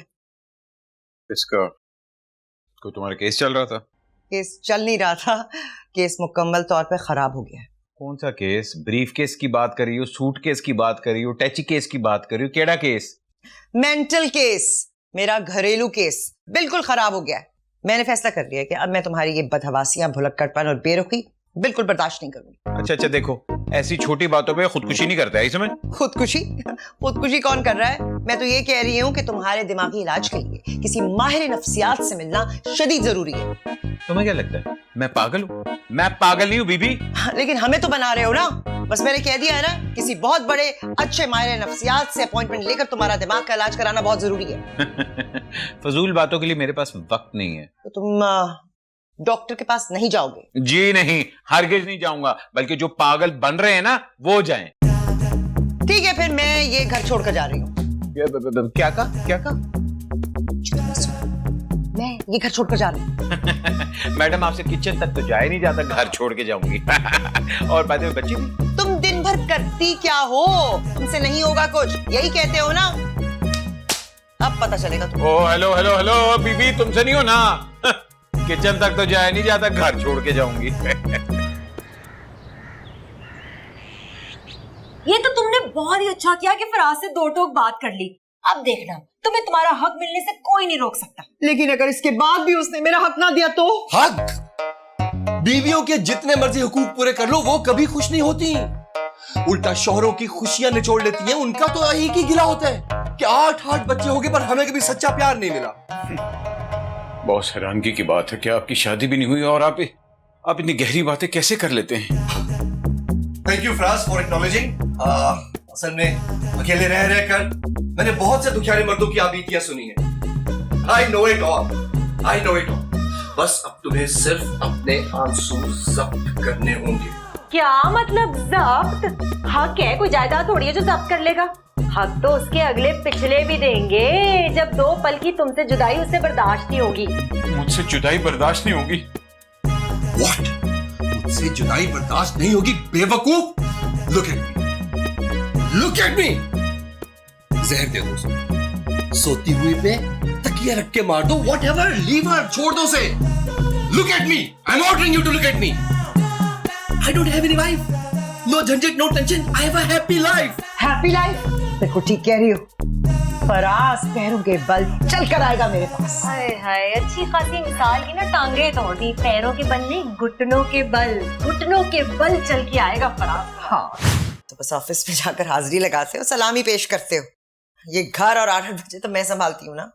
इसका कोई तुम्हारा केस चल रहा था? केस चल नहीं रहा था, केस मुकम्मल तौर पे खराब हो गया है। कौन सा केस? ब्रीफ केस की बात कर रही हो, सूट केस की बात कर रही हो, टैची केस की बात कर रही हो? केड़ा केस? मेंटल केस, मेरा घरेलू केस बिल्कुल खराब हो गया है। मैंने फैसला कर लिया कि अब मैं तुम्हारी ये बदहवासियां, भुलक्कड़पन और बेरुखी बिल्कुल बर्दाश्त नहीं करूंगी। अच्छा अच्छा, देखो ऐसी छोटी बातों पे खुदकुशी नहीं करता है इसमें। खुदकुशी कौन कर रहा है? मैं तो ये कह रही हूँ कि तुम्हारे दिमागी इलाज के लिए किसी माहिर नफ्सियात से मिलना शदीद जरूरी है। तुम्हें क्या लगता है मैं पागल हूँ? मैं पागल नहीं हूँ बीबी। लेकिन हमें तो बना रहे हो ना। बस मैंने कह दिया है ना, किसी बहुत बड़े अच्छे माहिर नफ्सियात से अपॉइंटमेंट लेकर तुम्हारा दिमाग का इलाज कराना बहुत जरूरी है। फजूल बातों के लिए मेरे पास वक्त नहीं है। तो तुम डॉक्टर के पास नहीं जाओगे? जी नहीं, हरगिज नहीं जाऊंगा, बल्कि जो पागल बन रहे हैं ना वो जाएं। ठीक है, फिर मैं ये घर छोड़कर जा रही हूँ। क्या कहा? क्या कहा? मैं ये घर छोड़कर जा रही हूँ। मैडम आपसे किचन तक तो जाए नहीं जाता, घर छोड़ के जाऊंगी। और बाद में बच्ची भी। तुम दिन भर करती क्या हो? तुमसे नहीं होगा कुछ, यही कहते हो ना। अब पता चलेगा तुम। ओ हेलो हेलो हेलो बीबी, तुमसे नहीं हो ना। किचन तक तो जाए नहीं जाता, घर छोड़ के जाऊंगी। ये तो तुमने बहुत ही अच्छा किया कि फराज से दो टोक बात कर ली। अब देखना, तुम्हें तुम्हारा हक मिलने से कोई नहीं रोक सकता। लेकिन अगर इसके बाद भी उसने मेरा हक ना दिया तो? हक? बीवियों के जितने मर्जी हुकूक पूरे कर लो, वो कभी खुश नहीं होती। उल्टा शौहरों की खुशियां निचोड़ लेती हैं। उनका तो एक ही गिला होता है कि 8 बच्चे हो गए पर हमें कभी सच्चा प्यार नहीं मिला। बहुत हैरानगी की बात है कि आपकी शादी भी नहीं हुई और आप आप इतनी गहरी बातें कैसे कर लेते हैं? Thank you Faraz for acknowledging. असल में अकेले रह रहकर मैंने बहुत से दुखियारे मर्दों की आबीतियां सुनी है। I know it all, I know it all. बस अब तुम्हें सिर्फ अपने आंसू जब्त करने होंगे। क्या मतलब जब्त? हक है, कोई जायदाद थोड़ी है जो जब्त कर लेगा। हक तो उसके अगले पिछले भी देंगे। जब 2 पल की तुमसे जुदाई उससे बर्दाश्त नहीं होगी। मुझसे जुदाई बर्दाश्त नहीं होगी? व्हाट? मुझसे जुदाई बर्दाश्त नहीं होगी बेवकूफ? Look at me, look at मी। जहर दे दो उसे, सोती हुई पे तकिया रख के मार दो, व्हाटएवर, लीव हर, छोड़ दो उसे। Look at me, I am ordering you to look at me. I don't have any wife, no झंझट, no tension, I have a happy life. Happy life? देखो ठीक कह रही हो। फराज पैरों के बल चल कर आएगा मेरे पास। हाय हाय, अच्छी खासी मिसाल की ना टांगे तोड़ दी। पैरों के बल नहीं, घुटनों के बल, घुटनों के बल चल के आएगा फराज। हाँ, तो बस ऑफिस में जाकर हाजिरी लगाते हो, सलामी पेश करते हो। ये घर और 8 बजे तो मैं संभालती हूँ ना।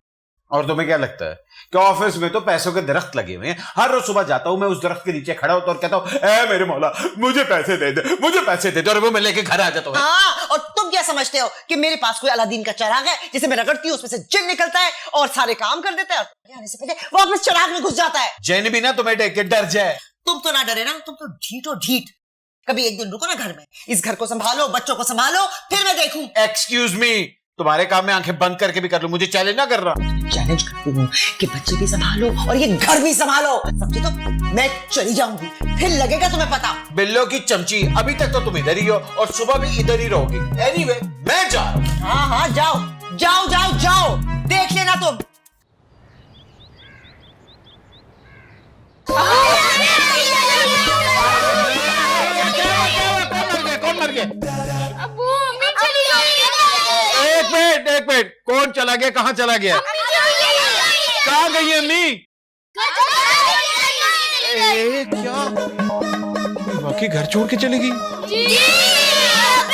और तुम्हें क्या लगता है कि ऑफिस में तो पैसों के दरख्त लगे हुए हैं? हर रोज सुबह जाता हूं मैं, उस दरख्त के नीचे खड़ा होता और कहता हूं, ए मेरे मौला मुझे पैसे दे दे, मुझे पैसे दे दे, और वो मैं लेके घर आ जाता हूं। हाँ, और तुम क्या समझते हो कि मेरे पास कोई अलादीन का चिराग है जिसे मैं रगड़ती हूँ उसमें से जिन निकलता है और सारे काम कर देता है, और आने से पहले वापस चिराग में घुस जाता है। जैन भी ना तुम्हें देख के डर जाए। तुम तो ना डरे ना, तुम तो ढीठो ढीठ। कभी एक दिन रुको ना घर में, इस घर को संभालो, बच्चों को संभालो, फिर मैं देखूं। एक्सक्यूज मी, तुम्हारे काम में आंखें बंद करके भी कर लूं, मुझे चैलेंज ना कर रहा। चैलेंज करती हूँ कि बच्चे भी संभालो और ये घर भी संभालो, समझे? तो मैं चली जाऊंगी, फिर लगेगा तुम्हें पता। बिल्लो की चमची, अभी तक तो तुम इधर ही हो और सुबह भी इधर ही रहोगी। एनीवे, मैं जा रहा हूं। हाँ हाँ, जाओ जाओ जाओ जाओ, देख लेना तुम। कौन मर गया? अब्बू मम्मी चली गई। एक मिनट, कौन चला गया? कहाँ चला गया? कहाँ गई है अम्मी? क्या बाकी घर छोड़ के चली गई?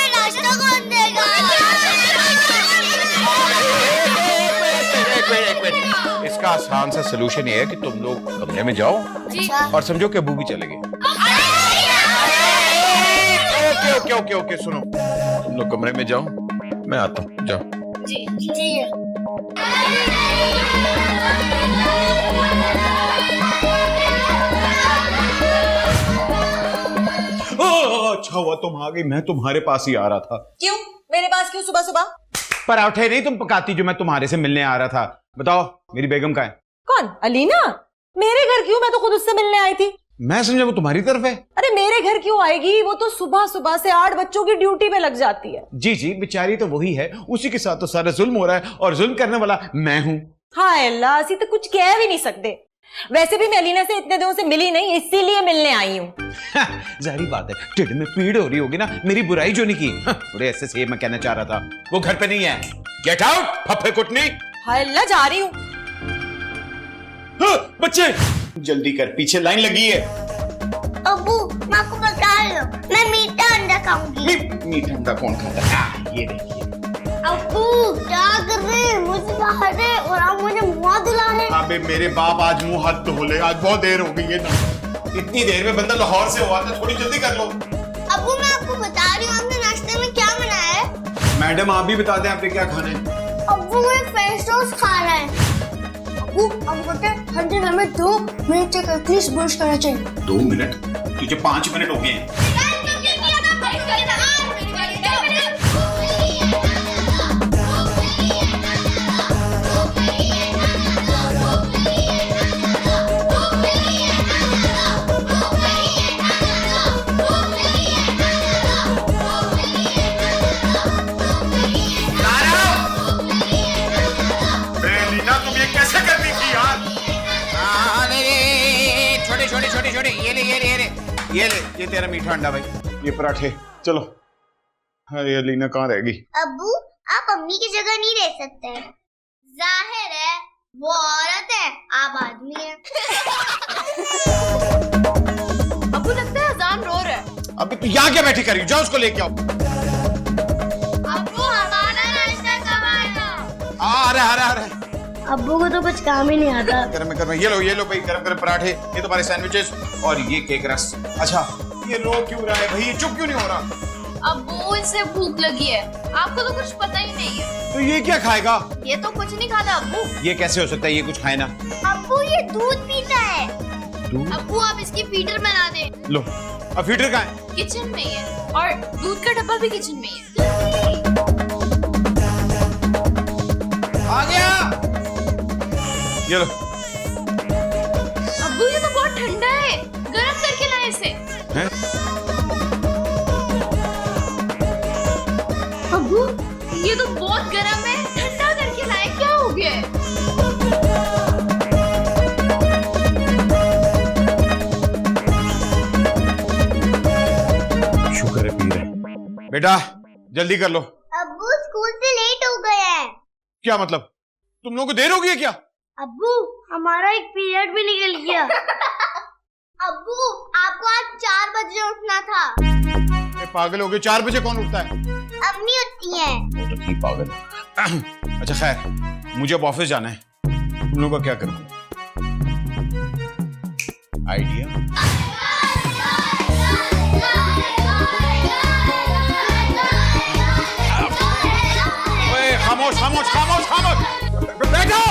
नाश्ता कौन देगा? एक मिनट, इसका आसान सा सलूशन ये है कि तुम लोग कमरे में जाओ और समझो कि अबू भी चले गए। ओके, सुनो, तुम लोग कमरे में जाओ, मैं आता हूँ, जाओ। अच्छा हुआ तुम आ गई, मैं तुम्हारे पास ही आ रहा था। क्यों मेरे पास? क्यों सुबह सुबह? पराठे नहीं तुम पकाती जो मैं तुम्हारे से मिलने आ रहा था। बताओ मेरी बेगम कहाँ है? कौन? अलीना? मेरे घर क्यों? मैं तो खुद उससे मिलने आई थी। मैं समझा वो तुम्हारी तरफ है। अरे मेरे घर क्यों आएगी? वो तो सुबह सुबह से 8 बच्चों की ड्यूटी पे लग जाती है। जी बेचारी तो वही है, उसी के साथ तो सारा जुल्म हो रहा है और जुल्म करने वाला मैं हूँ। हाय अल्लाह, असी तो कुछ कह भी नहीं सकते। वैसे भी मैं अलीना से इतने दिनों से मिली नहीं, इसीलिए मिलने आई हूँ। जाहिर बात है, टिड में पीड़ हो रही होगी ना, मेरी बुराई जो नहीं की। बड़े ऐसे से मैं कहना चाह रहा था, वो घर पे नहीं है। Get out फफे कुटनी। हाय अल्लाह, जा रही हूँ। बच्चे जल्दी कर, पीछे लाइन लगी है। अब्बू मैं आपको बता रही हूँ, मैं मीठा अंडा खाऊंगी। मीठा अंडा कौन खाता है? ये देखिए। अब्बू क्या कर रहे हैं? मुझे बाहर है और आप मुझे मुंह धुला रहे हैं। अबे मेरे बाप, आज मुंह हाथ धो ले, आज बहुत देर हो गई है ना। इतनी देर में बंदा लाहौर से हुआ था, थोड़ी जल्दी कर लो। अब्बू मैं आपको बता रही हूँ, आपने नाश्ते में क्या बनाया है? मैडम आप भी बता दें आपने क्या खाना है। अब्बू मुझे फ्रेंच टोस्ट खाना है। अब्बू अब बोलते हैं हर दिन हमें 2 मिनट तक एटलीस्ट ब्रश करना चाहिए। 2 मिनट? तुझे 5 मिनट हो गए हैं। ये तेरा मीठा अंडा भाई, ये पराठे, चलो। अरे अलीना कहाँ रहेगी? अब्बू आप अम्मी की जगह नहीं रह सकते। जाहिर है वो औरत है, आप आदमी हैं। अब्बू लगता है अजान रो रहा है। अभी तू यहाँ क्या बैठी कर रही हो? जाओ उसको लेके आओ। अब्बू हमारा नाश्ता कब आएगा? आ रहा। अब्बू को तो कुछ काम ही नहीं आता। गरम ये लो भाई, गरम पराठे, ये तुम्हारे सैंडविचेस और ये केक रस। अच्छा ये रो क्यों रहा है भाई, ये चुप क्यों नहीं हो रहा? अब्बू इसे भूख लगी है, आपको तो कुछ पता ही नहीं है। तो ये क्या खाएगा? ये तो कुछ नहीं खाता अब्बू। ये कैसे हो सकता है, ये कुछ खाए ना? अब्बू ये दूध पीता है। अब्बू आप इसकी फीडर बना दे। लो अब फीडर कहाँ है? किचन में ही है, और दूध का डब्बा भी किचन में ही है। आ गया, ये लो। अब्बू ये तो बहुत ठंडा है, गर्म करके लाए इसे। हैं? अब्बू ये तो बहुत गर्म है, ठंडा करके लाए, क्या हो गया है? शुक्र है पी रहे। बेटा जल्दी कर लो। अब्बू स्कूल से लेट हो गए हैं। क्या मतलब, तुम लोगों को देर हो गई है क्या? अब्बू हमारा एक पीरियड भी निकल गया। अब्बू आपको आज 4 बजे उठना था। ये पागल हो गए, 4 बजे कौन उठता है? अम्मी उठती हैं। वो तो ठीक पागल। अच्छा खैर, मुझे अब ऑफिस जाना है, तुम लोग का क्या करूं? आइडिया? ओए खामोश खामोश खामोश खामोश, बैठो।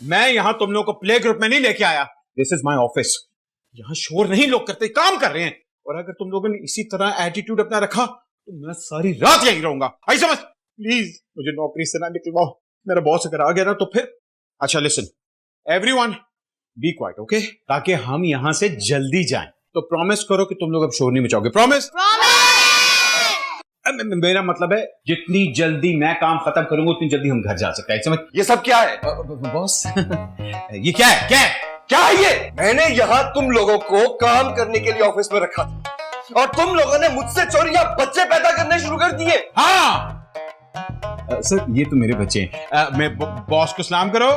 मैं यहाँ तुम लोगों को प्ले ग्रुप में नहीं लेके आया। This is my office. यहाँ शोर नहीं लोग करते, काम कर रहे हैं। और अगर तुम लोगों ने इसी तरह एटीट्यूड अपना रखा तो मैं सारी रात यहीं रहूंगा। आई समझ? प्लीज मुझे नौकरी से ना निकलवाओ, मेरा बॉस अगर आ गया ना तो फिर। अच्छा listen everyone, be quiet okay, ताकि हम यहां से जल्दी जाएं। तो प्रॉमिस करो कि तुम लोग अब शोर नहीं मचाओगे। प्रॉमिस? मेरा मतलब है जितनी जल्दी मैं काम खत्म करूंगा उतनी जल्दी हम घर जा सकते हैं। समझ? ये सब क्या है? बॉस ये क्या है, क्या है? क्या है ये? मैंने यहाँ तुम लोगों को काम करने के लिए ऑफिस में रखा था और तुम लोगों ने मुझसे चोरियां बच्चे पैदा करने शुरू कर दिए। हाँ सर ये तो मेरे बच्चे हैं। मैं बॉस को सलाम करो।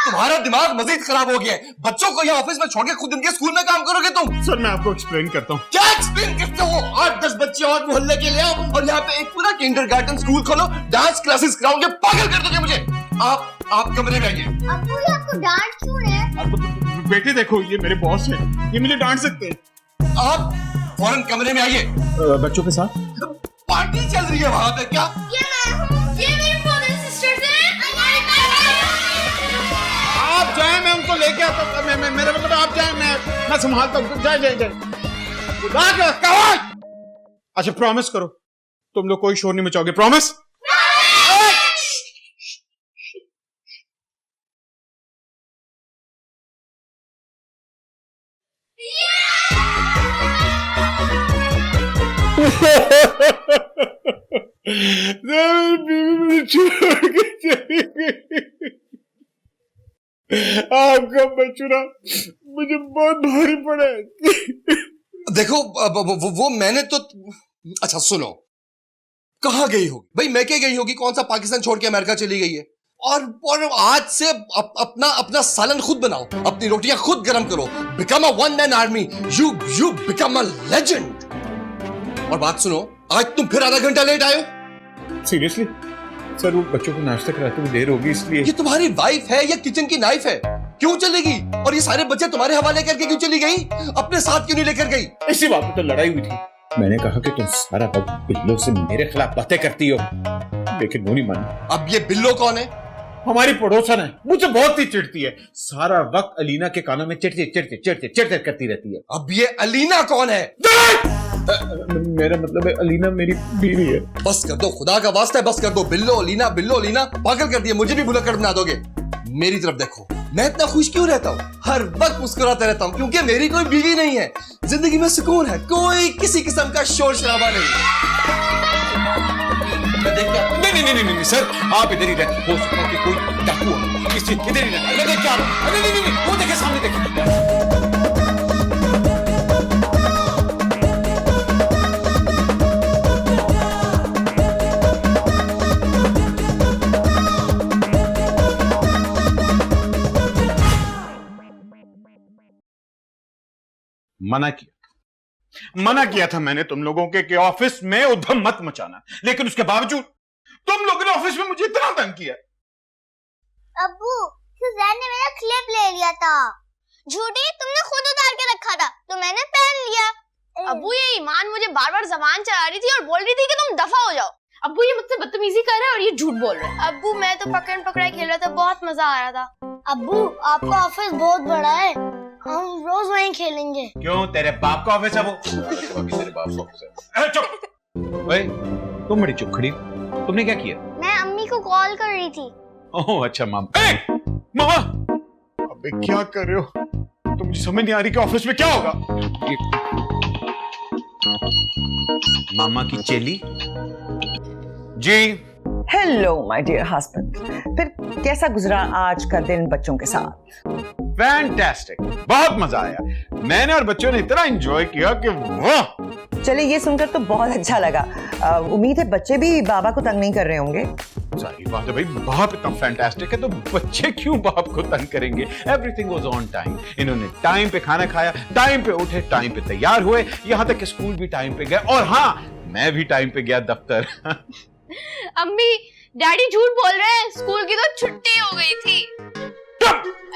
तुम्हारा दिमाग मजीद खराब हो गया है। बच्चों को यहाँ ऑफिस में छोड़ के खुद उनके स्कूल में काम करोगे तुम? सर मैं आपको एक्सप्लेन करता हूँ। क्या एक्सप्लेन करते हो? 8-10 बच्चे और मोहल्ले के लिए आओ और यहाँ पे एक पूरा किंडरगार्टन स्कूल खोलो, डांस क्लासेस कराओगे, पागल कर दोगे मुझे। आप कमरे में आइए। अब्बू ये आपको डांट क्यों है? बेटे देखो ये मेरे बॉस हैं, ये मुझे डांट सकते हैं। आप फौरन कमरे में आइए। बच्चों के साथ पार्टी चल रही है वहां पे क्या? ये मेरे ब्रदर सिस्टर्स हैं। आप जाए, मैं उनको लेके आता हूँ। मेरा मतलब आप जाए, मैं संभालता हूँ। जाए जाए जाए। अच्छा प्रॉमिस करो तुम लोग कोई शोर नहीं मचाओगे। प्रॉमिस? छोड़ के चली गई। आपका बचुरा मुझे बहुत भारी पड़ा है। देखो वो मैंने तो अच्छा सुनो, कहाँ गई होगी भाई? मैं क्या गई होगी? कौन सा पाकिस्तान छोड़ के अमेरिका चली गई है? और आज से अपना सालन खुद बनाओ, अपनी रोटियां खुद गरम करो, become a one man army, you become a legend. और बात सुनो, आज तुम फिर आधा घंटा लेट आए हो। सीरियसली सर, वो बच्चों को नाश्ता कराते हुए देर होगी इसलिए। ये तुम्हारी वाइफ है या किचन की नाइफ है? क्यों चलेगी? और ये सारे बच्चे तुम्हारे हवाले करके क्यों चली गई? अपने साथ क्यों नहीं लेकर गई? इसी बात पे तो लड़ाई हुई थी। मैंने कहा कि तुम सारा वक्त बिल्लो से मेरे खिलाफ बातें करती हो, लेकिन वो नहीं मानी। अब ये बिल्लो कौन है? हमारी पड़ोसन है, मुझे बहुत ही चिढ़ती है। सारा वक्त अलीना के कानों में चिढ़ते करती रहती है। अब ये अलीना कौन है? मेरा मतलब है अलीना मेरी बीवी है। बस कर दो, खुदा का वास्ता है बस कर दो। बिल्लो अलीना पागल कर दिया, मुझे भी भुलक्कड़ बना दोगे। मेरी तरफ देखो, मैं इतना खुश क्यों रहता हूँ? हर वक्त मुस्कुराता रहता हूँ क्योंकि मेरी कोई बीवी नहीं है। जिंदगी में सुकून है, कोई किसी किस्म का शोर शराबा नहीं। नहीं सर, आप इधर ही रहे। हो सकता है कि कोई डाकू इधर ही रहे। मैं देख के आ रहा हूं। नहीं, वो देखे सामने देखे। मना किया था मैंने तुम लोगों के कि ऑफिस में उधम मत मचाना, लेकिन उसके बावजूद तुम लोगों ने ऑफिस में मुझे इतना तंग किया। अब्बू सुजैन ने मेरा क्लिप ले लिया था। झूठी, तुमने खुद उतार के रखा था तो मैंने पहन लिया। अब्बू ये ईमान मुझे बार बार जबान चला रही थी और बोल रही थी कि तुम दफा हो जाओ। अब्बू ये मुझसे बदतमीजी कर रहा है और ये झूठ बोल रहा है। अब्बू मैं तो पकड़ पकड़ाई खेल रहा था, बहुत मजा आ रहा था। अब्बू आपका ऑफिस बहुत बड़ा है, हम रोज वहीं खेलेंगे। क्यों, तेरे बाप का ऑफिस है वो? तेरे बाप का ऑफिस है। चुप। ओए, तुम बड़ी चुप खड़ी, तुमने क्या किया? मैं अम्मी को कॉल कर रही थी। ओह अच्छा मामा। मामा, अबे क्या कर रहे हो? तो मुझे समझ नहीं आ रही कि ऑफिस में क्या होगा। मामा की चेली जी। हेलो माय डियर हस्बैंड, फिर कैसा गुजरा आज का दिन बच्चों के साथ? फैंटास्टिक, बहुत मजा आया। मैंने और बच्चों ने इतना एंजॉय किया कि वाह। चलिए ये सुनकर तो बहुत अच्छा लगा। उम्मीद है बच्चे भी बाबा को तंग नहीं कर रहे होंगे। सारी बात है भाई, बाप इतना फैंटास्टिक है तो बच्चे क्यों बाप को तंग करेंगे? Everything was on time. इन्होंने टाइम पे खाना खाया, टाइम पे उठे, टाइम पे तैयार हुए, यहाँ तक कि स्कूल भी टाइम पे गए, और हाँ मैं भी टाइम पे गया दफ्तर। अम्मी डैडी झूठ बोल रहे हैं, स्कूल की तो छुट्टी हो गई थी।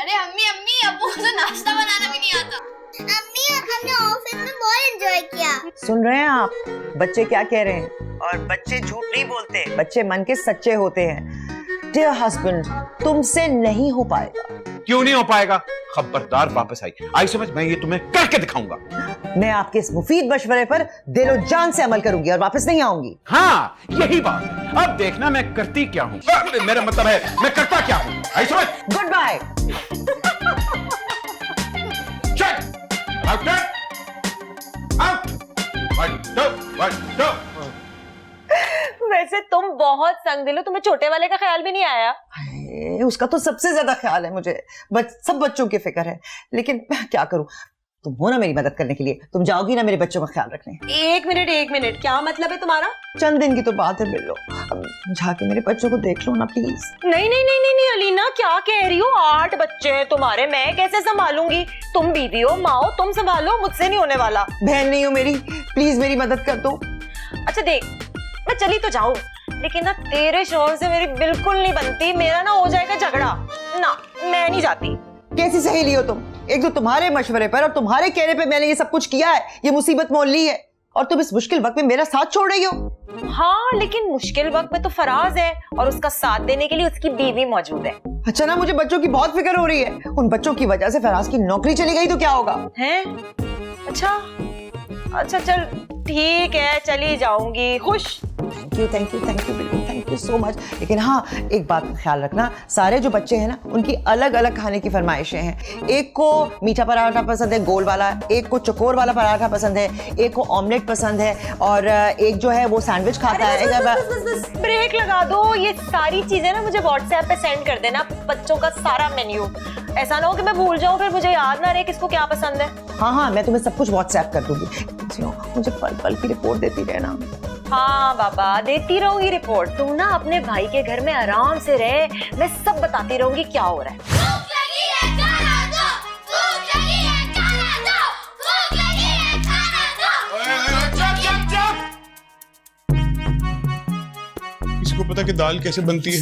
अरे अम्मी अम्मी अब्बू को तो नाश्ता बनाना भी नहीं आता। अम्मी हमने ऑफिस में बहुत एंजॉय किया। सुन रहे हैं आप बच्चे क्या कह रहे हैं? और बच्चे झूठ नहीं बोलते, बच्चे मन के सच्चे होते हैं। डियर हस्बैंड, तुमसे नहीं हो पाएगा। क्यों नहीं हो पाएगा? खबरदार वापस आई समझ, मैं ये तुम्हें करके दिखाऊंगा। मैं आपके इस मुफीद मशवरे पर दिलो जान से अमल करूंगी और वापस नहीं आऊंगी। हाँ यही बात है। अब देखना मैं करती क्या हूँ, मेरा मतलब है मैं करता क्या हूँ। आई समझ। Goodbye. वैसे तुम बहुत संगदिल हो, तुम्हें छोटे वाले का ख्याल भी नहीं आया? उसका तो सबसे ज्यादा ख्याल है मुझे, सब बच्चों की फिक्र है, लेकिन क्या करूं? तुम हो ना मेरी मदद करने के लिए, तुम जाओगी ना मेरे बच्चों का ख्याल रखने? एक मिनट, क्या मतलब है तुम्हारा? चंद दिन की तो बात है बिल्लो, अब जाके मेरे बच्चों को देख लो ना प्लीज। नहीं अलीना, क्या कह रही हो? 8 बच्चे हैं तुम्हारे, मैं कैसे संभालूंगी? तुम बीवी हो, माँ हो, तुम संभालो, मुझसे नहीं होने वाला। बहन नहीं हो मेरी, प्लीज मेरी मदद कर दो। अच्छा देख, मैं चली तो जाऊं, लेकिन ना तेरे शोहर से मेरी बिल्कुल नहीं बनती, मेरा ना हो जाएगा झगड़ा। ना मैं नहीं जाती। कैसी सहेली हो तुम? एक तो तुम्हारे मशवरे पर और तुम्हारे कहने पे मैंने ये सब कुछ किया है, ये मुसीबत मोल ली है, और तुम इस मुश्किल वक्त में मेरा साथ छोड़ रही हो। हाँ लेकिन मुश्किल वक्त में तो फराज है और उसका साथ देने के लिए उसकी बीवी मौजूद है। अच्छा ना, मुझे बच्चों की बहुत फिक्र हो रही है। उन बच्चों की वजह से फराज की नौकरी चली गई तो क्या होगा? हैं? अच्छा चल ठीक है, चली जाऊंगी। खुश? Thank you so much. लेकिन हाँ एक बात का ख्याल रखना, सारे जो बच्चे हैं ना उनकी अलग अलग खाने की फरमाइशें हैं। एक को मीठा पराठा पसंद है गोल वाला, एक को चकोर वाला पराठा पसंद है, एक को ऑमलेट पसंद है, और एक जो है वो सैंडविच खाता है। बस ब्रेक लगा दो, ये सारी चीजें ना मुझे व्हाट्सएप पे सेंड कर देना, बच्चों का सारा मेन्यू। ऐसा ना हो कि मैं भूल जाऊं, फिर मुझे याद ना रहे किसको क्या पसंद है। हाँ मैं तुम्हें सब कुछ व्हाट्सएप कर दूंगी, मुझे पल पल की रिपोर्ट देती रहना। हाँ बाबा, देती रहूंगी रिपोर्ट। तुम ना अपने भाई के घर में आराम से रहे, मैं सब बताती रहूंगी क्या हो रहा है। भूख लगी है खाना दो, भूख लगी है खाना दो, भूख लगी है खाना दो। किसी को पता कि दाल कैसे बनती है?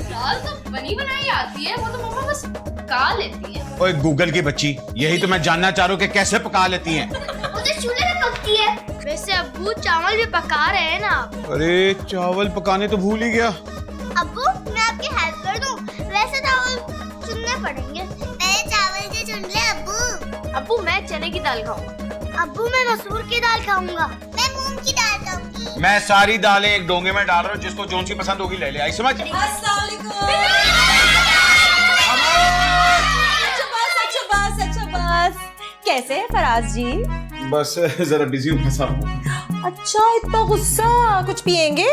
दाल तो बनी बनाई आती है, वो तो मम्मा बस पका लेती है। ओए गूगल की बच्ची, यही तो मैं जानना चाह रहा हूँ कि कैसे पका लेती हैं। वो तो चूल्हे पे पकती है। वैसे अब्बू चावल भी पका रहे हैं ना आप? अरे चावल पकाने तो भूल ही गया। अब्बू मैं आपकी हेल्प कर दूं? वैसे चावल चुनने पड़ेंगे। पहले चावल के चुन ले अब्बू। अब्बू मैं चने की दाल खाऊंगा। अब्बू मैं मसूर की दाल खाऊंगा। मैं मूंग की दाल खाऊंगी। मैं सारी दालें एक डोंगे में डाल रहा हूँ, जिसको जोन सी पसंद होगी ले ले। आई समझ? कैसे है फराज जी? बस जरा बिजी हूँ, फंसा हूँ। अच्छा इतना गुस्सा, कुछ पिएंगे?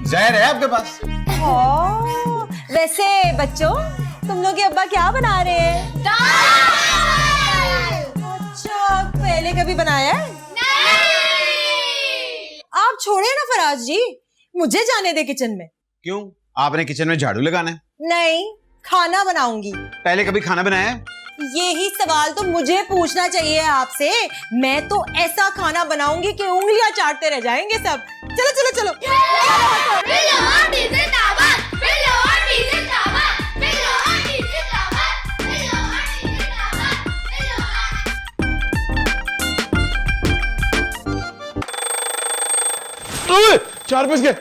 जहर है आपके पास? वैसे बच्चों, तुम लोग के अब्बा क्या बना रहे हैं? अच्छा पहले कभी बनाया है? आप छोड़े ना फराज जी, मुझे जाने दे किचन में। क्यों, आपने किचन में झाड़ू लगाना है? नहीं, खाना बनाऊंगी। पहले कभी खाना बनाया है? यही सवाल तो मुझे पूछना चाहिए आपसे। मैं तो ऐसा खाना बनाऊंगी कि उंगलियां चाटते रह जाएंगे सब। चलो चलो चलो। 4 बज गए।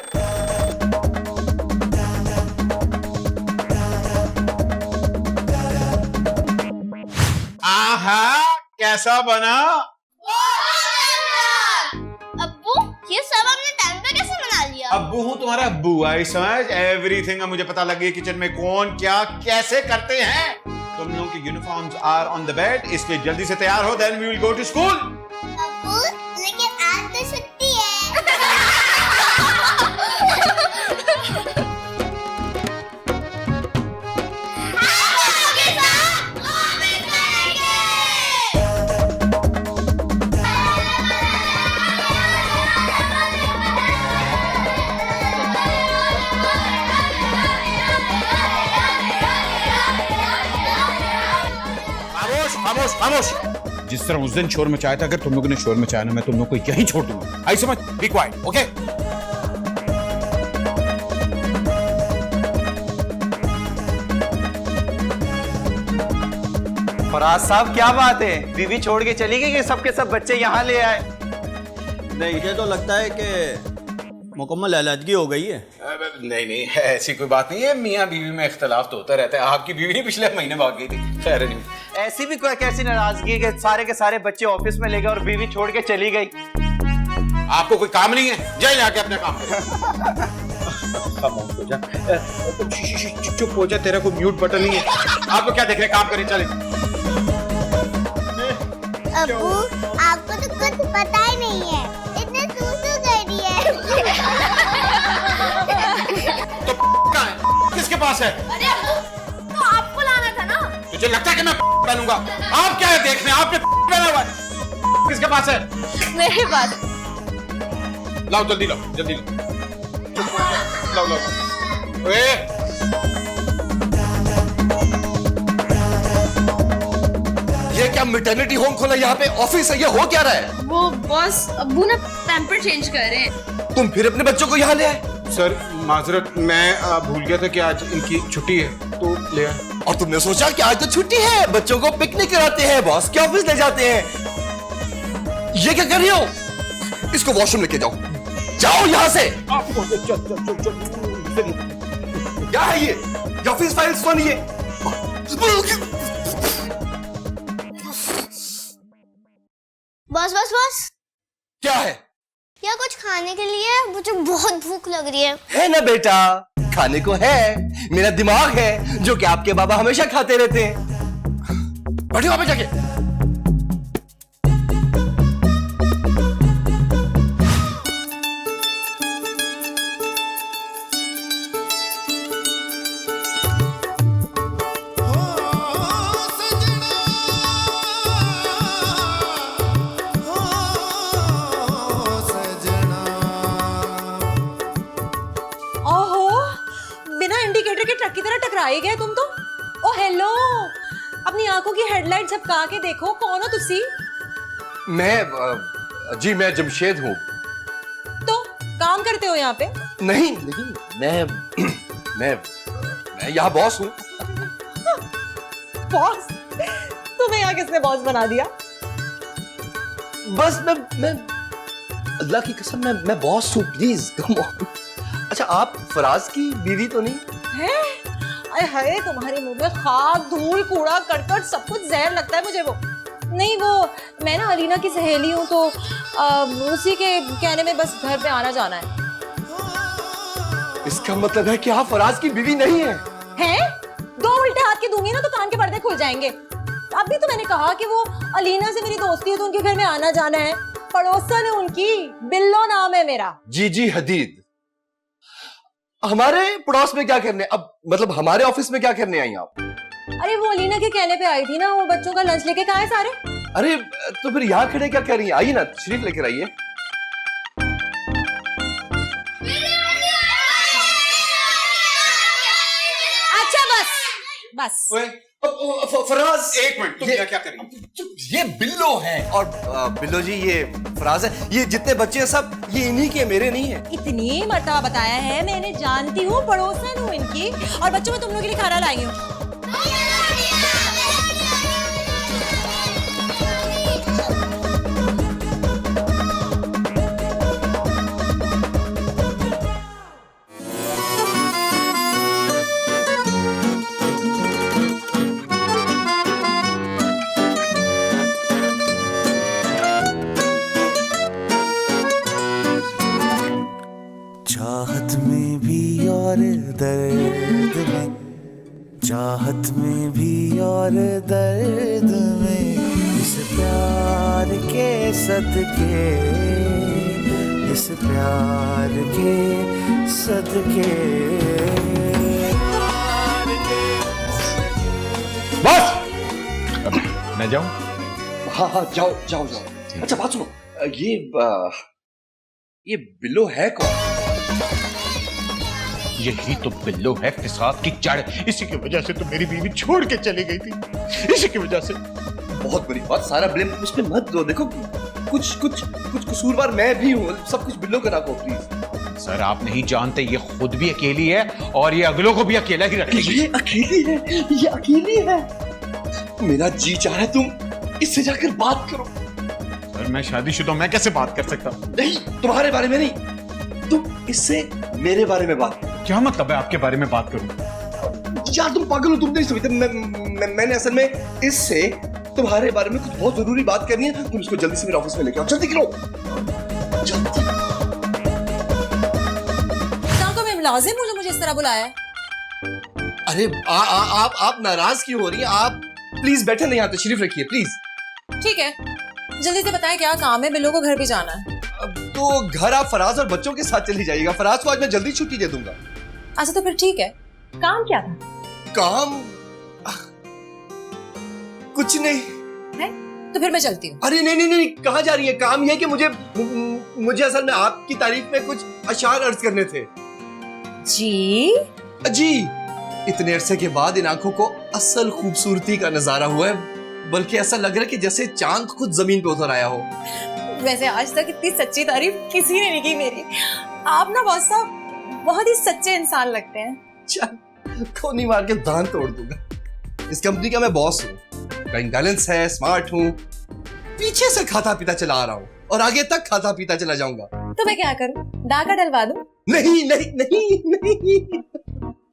आहा, कैसा बना? अब्बू ये सब हमने टाइम पे कैसे बना लिया? अब्बू हूँ तुम्हारा अब्बू। आई समझ एवरीथिंग। मुझे पता लग गया किचन में कौन क्या कैसे करते हैं। तुम लोगों की uniforms are on the bed, इसलिए जल्दी से तैयार हो, then we will go to school. अब्बू लेकिन आज तो छुट्टी है। खामोश खामोश। जिस तरह उस दिन शोर मचाया था, अगर तुम लोगों ने शोर मचाया ना, मैं तुम लोगों को यहीं छोड़ दूंगा। आई समझ? B quiet, okay? फराज साहब क्या बात है, बीवी छोड़ के चली गई कि सबके सब बच्चे यहाँ ले आए? नहीं, मुझे तो लगता है कि मुकम्मल अलहदगी हो गई है। नहीं नहीं, ऐसी कोई बात नहीं है। मियाँ बीवी में इख्तलाफ तो होता रहता है। आपकी बीवी नहीं पिछले महीने भाग गई थी। खैर नहीं, ऐसी भी कोई कैसी नाराजगी के सारे के सारे बच्चे ऑफिस में ले गए और बीवी छोड़ के चली गई? आपको कोई काम नहीं है? जाए जाके अपना काम करें। खामोश हो जा। चुप हो जा, तेरा कोई म्यूट बटन नहीं है। आपको क्या देख रहे, काम करें, चले। अब्बू आपको तो कुछ पता ही नहीं है, इतने सूसू कर रही है। तो कहाँ है? किसके पास है? अरे अब्बू तो आपको लाना था ना। तुझे लगता है कि मैं पहनूंगा? आप क्या है देखने, आपने पहना हुआ है। किसके पास है? मेरे पास। लाओ जल्दी लाओ, जल्दी लाओ, लाओ। ये क्या मैटरनिटी होम खोला यहाँ पे? ऑफिस है, ये हो क्या रहा है? वो बॉस अब्बू ना पैम्पर चेंज कर रहे हैं। तुम फिर अपने बच्चों को यहाँ ले आए? सर माजरत, मैं भूल गया था कि आज इनकी छुट्टी है, तो ले आया। और तुमने सोचा कि आज तो छुट्टी है, बच्चों को पिकनिक कराते हैं, बॉस के ऑफिस ले जाते हैं। ये क्या कर रही हो? इसको वॉशरूम लेके जाओ, जाओ यहाँ से। क्या है ये? ऑफिस फाइल्स कौन ये? बस बस बस, क्या है? या कुछ खाने के लिए? मुझे बहुत भूख लग रही है ना बेटा, खाने को है। मेरा दिमाग है जो कि आपके बाबा हमेशा खाते रहते हैं। बैठो वहां पे जाके। इंडिकेटर के ट्रक की तरह टकराई गए तुम तो। ओ हेलो, अपनी आंखों की हेडलाइट झपका के देखो, कौन हो तुसी? जी मैं जमशेद हूँ। तो काम करते हो यहाँ पे? नहीं नहीं, मैं यहाँ बॉस हूँ। बॉस? तुम्हें यहाँ किसने बॉस बना दिया? बस मैं अल्लाह की कसम मैं बॉस हूँ, प्लीज कम ऑन। अच्छा, आप फराज की बीवी तो नहीं है? अरे हाय, तुम्हारे मुंह में खाक धूल कूड़ा करकट सब कुछ जहर लगता है मुझे। वो नहीं, वो मैं ना अलीना की सहेली हूँ, तो उसी के कहने में बस घर पे आना जाना है। इसका मतलब है कि आप फराज की बीवी नहीं है? हैं? 2 उल्टे हाथ के दूंगी ना तो कान के पर्दे खुल जाएंगे। अभी तो मैंने कहा कि वो अलीना से मेरी दोस्ती है, तो उनके घर में आना जाना है। पड़ोसन है उनकी, बिल्लो नाम है मेरा। जी हदीद। हमारे पड़ोस में क्या करने, अब मतलब हमारे ऑफिस में क्या करने आई आप? अरे वो अलीना के कहने पे आई थी ना, वो बच्चों का लंच लेके कहाँ है सारे? अरे तो फिर यहाँ खड़े क्या कर रही है? आइए ना, शरीफ लेकर आइए। अच्छा बस फराज, एक मिनट, तुम क्या कर रही हो? ये बिल्लो है, और बिल्लो जी ये फराज है। ये जितने बच्चे हैं सब ये इन्हीं के, मेरे नहीं है। इतनी मरतबा बताया है, मैंने जानती हूँ, पड़ोसन हूँ इनकी, और बच्चों में तुम लोगों के लिए खाना लाई हूँ। राहत में भी और दर्द में, इस प्यार के सदके, इस प्यार के सदके। बस मैं जाऊं? हाँ हाँ जाओ जाओ जाओ। अच्छा बात सुनो, ये बिल्लो है कौन? यही तो बिल्लो है, फिसाद की जड़। इसी की वजह से तो मेरी बीवी छोड़ के चली गई थी, इसी की वजह से। बहुत बड़ी बात, सारा ब्लेम उस पे मत दो। देखो कुछ कसूरवार मैं भी हूँ, सब कुछ बिल्लो का ना को प्लीज। सर आप नहीं जानते, ये खुद भी अकेली है और ये अगलों को भी अकेला ही रखेगी। ये अकेली है, ये अकेली है। मेरा जी चाह रहा है तुम इससे जाकर बात करो। सर मैं शादीशुदा, मैं कैसे बात कर सकता? नहीं, तुम्हारे बारे में नहीं, तुम इससे मेरे बारे में बात करो। क्या मतलब है आपके बारे में बात करूं? यार तुम पागल हो, तुम नहीं समझते। मैंने असल में इससे तुम्हारे बारे में कुछ बहुत जरूरी बात करनी है। तुम इसको जल्दी से मेरे ऑफिस में लेके आओ, जल्दी करो जल्दी। मुलाजिम हो जो मुझे इस तरह बुलाया है? अरे आप नाराज क्यों हो रही हैं? आप प्लीज बैठे, नहीं आते, तशरीफ रखिए प्लीज। ठीक है, जल्दी से बताएं क्या काम है, बिल्लो को घर भी जाना है। तो घर आप फराज और बच्चों के साथ चली जाइएगा। फराज को आज मैं जल्दी छुट्टी दे दूंगा। अच्छा तो फिर ठीक है, काम क्या था? काम कुछ नहीं है, तो फिर मैं चलती हूँ। अरे नहीं नहीं नहीं, कहाँ जा रही है? काम यह है कि मुझे असल में आपकी तारीफ में कुछ अशार अर्ज करने थे। जी इतने अरसे के बाद इन आंखों को असल खूबसूरती का नजारा हुआ है, बल्कि ऐसा लग रहा है कि जैसे चांद खुद जमीन पे उतर आया हो। वैसे आज तक इतनी सच्ची तारीफ किसी ने नहीं की मेरी। आप ना बॉस साहब बहुत ही सच्चे इंसान लगते हैं। चल कोनी मार के दांत तोड़ दूंगा। इस कंपनी का मैं बॉस हूँ, बैंक बैलेंस है, स्मार्ट हूँ, पीछे से खाता पीता चला आ रहा हूँ और आगे तक खाता पीता चला जाऊंगा। तो मैं क्या करूँ, डाका डलवा दूं? नहीं नहीं नहीं नहीं,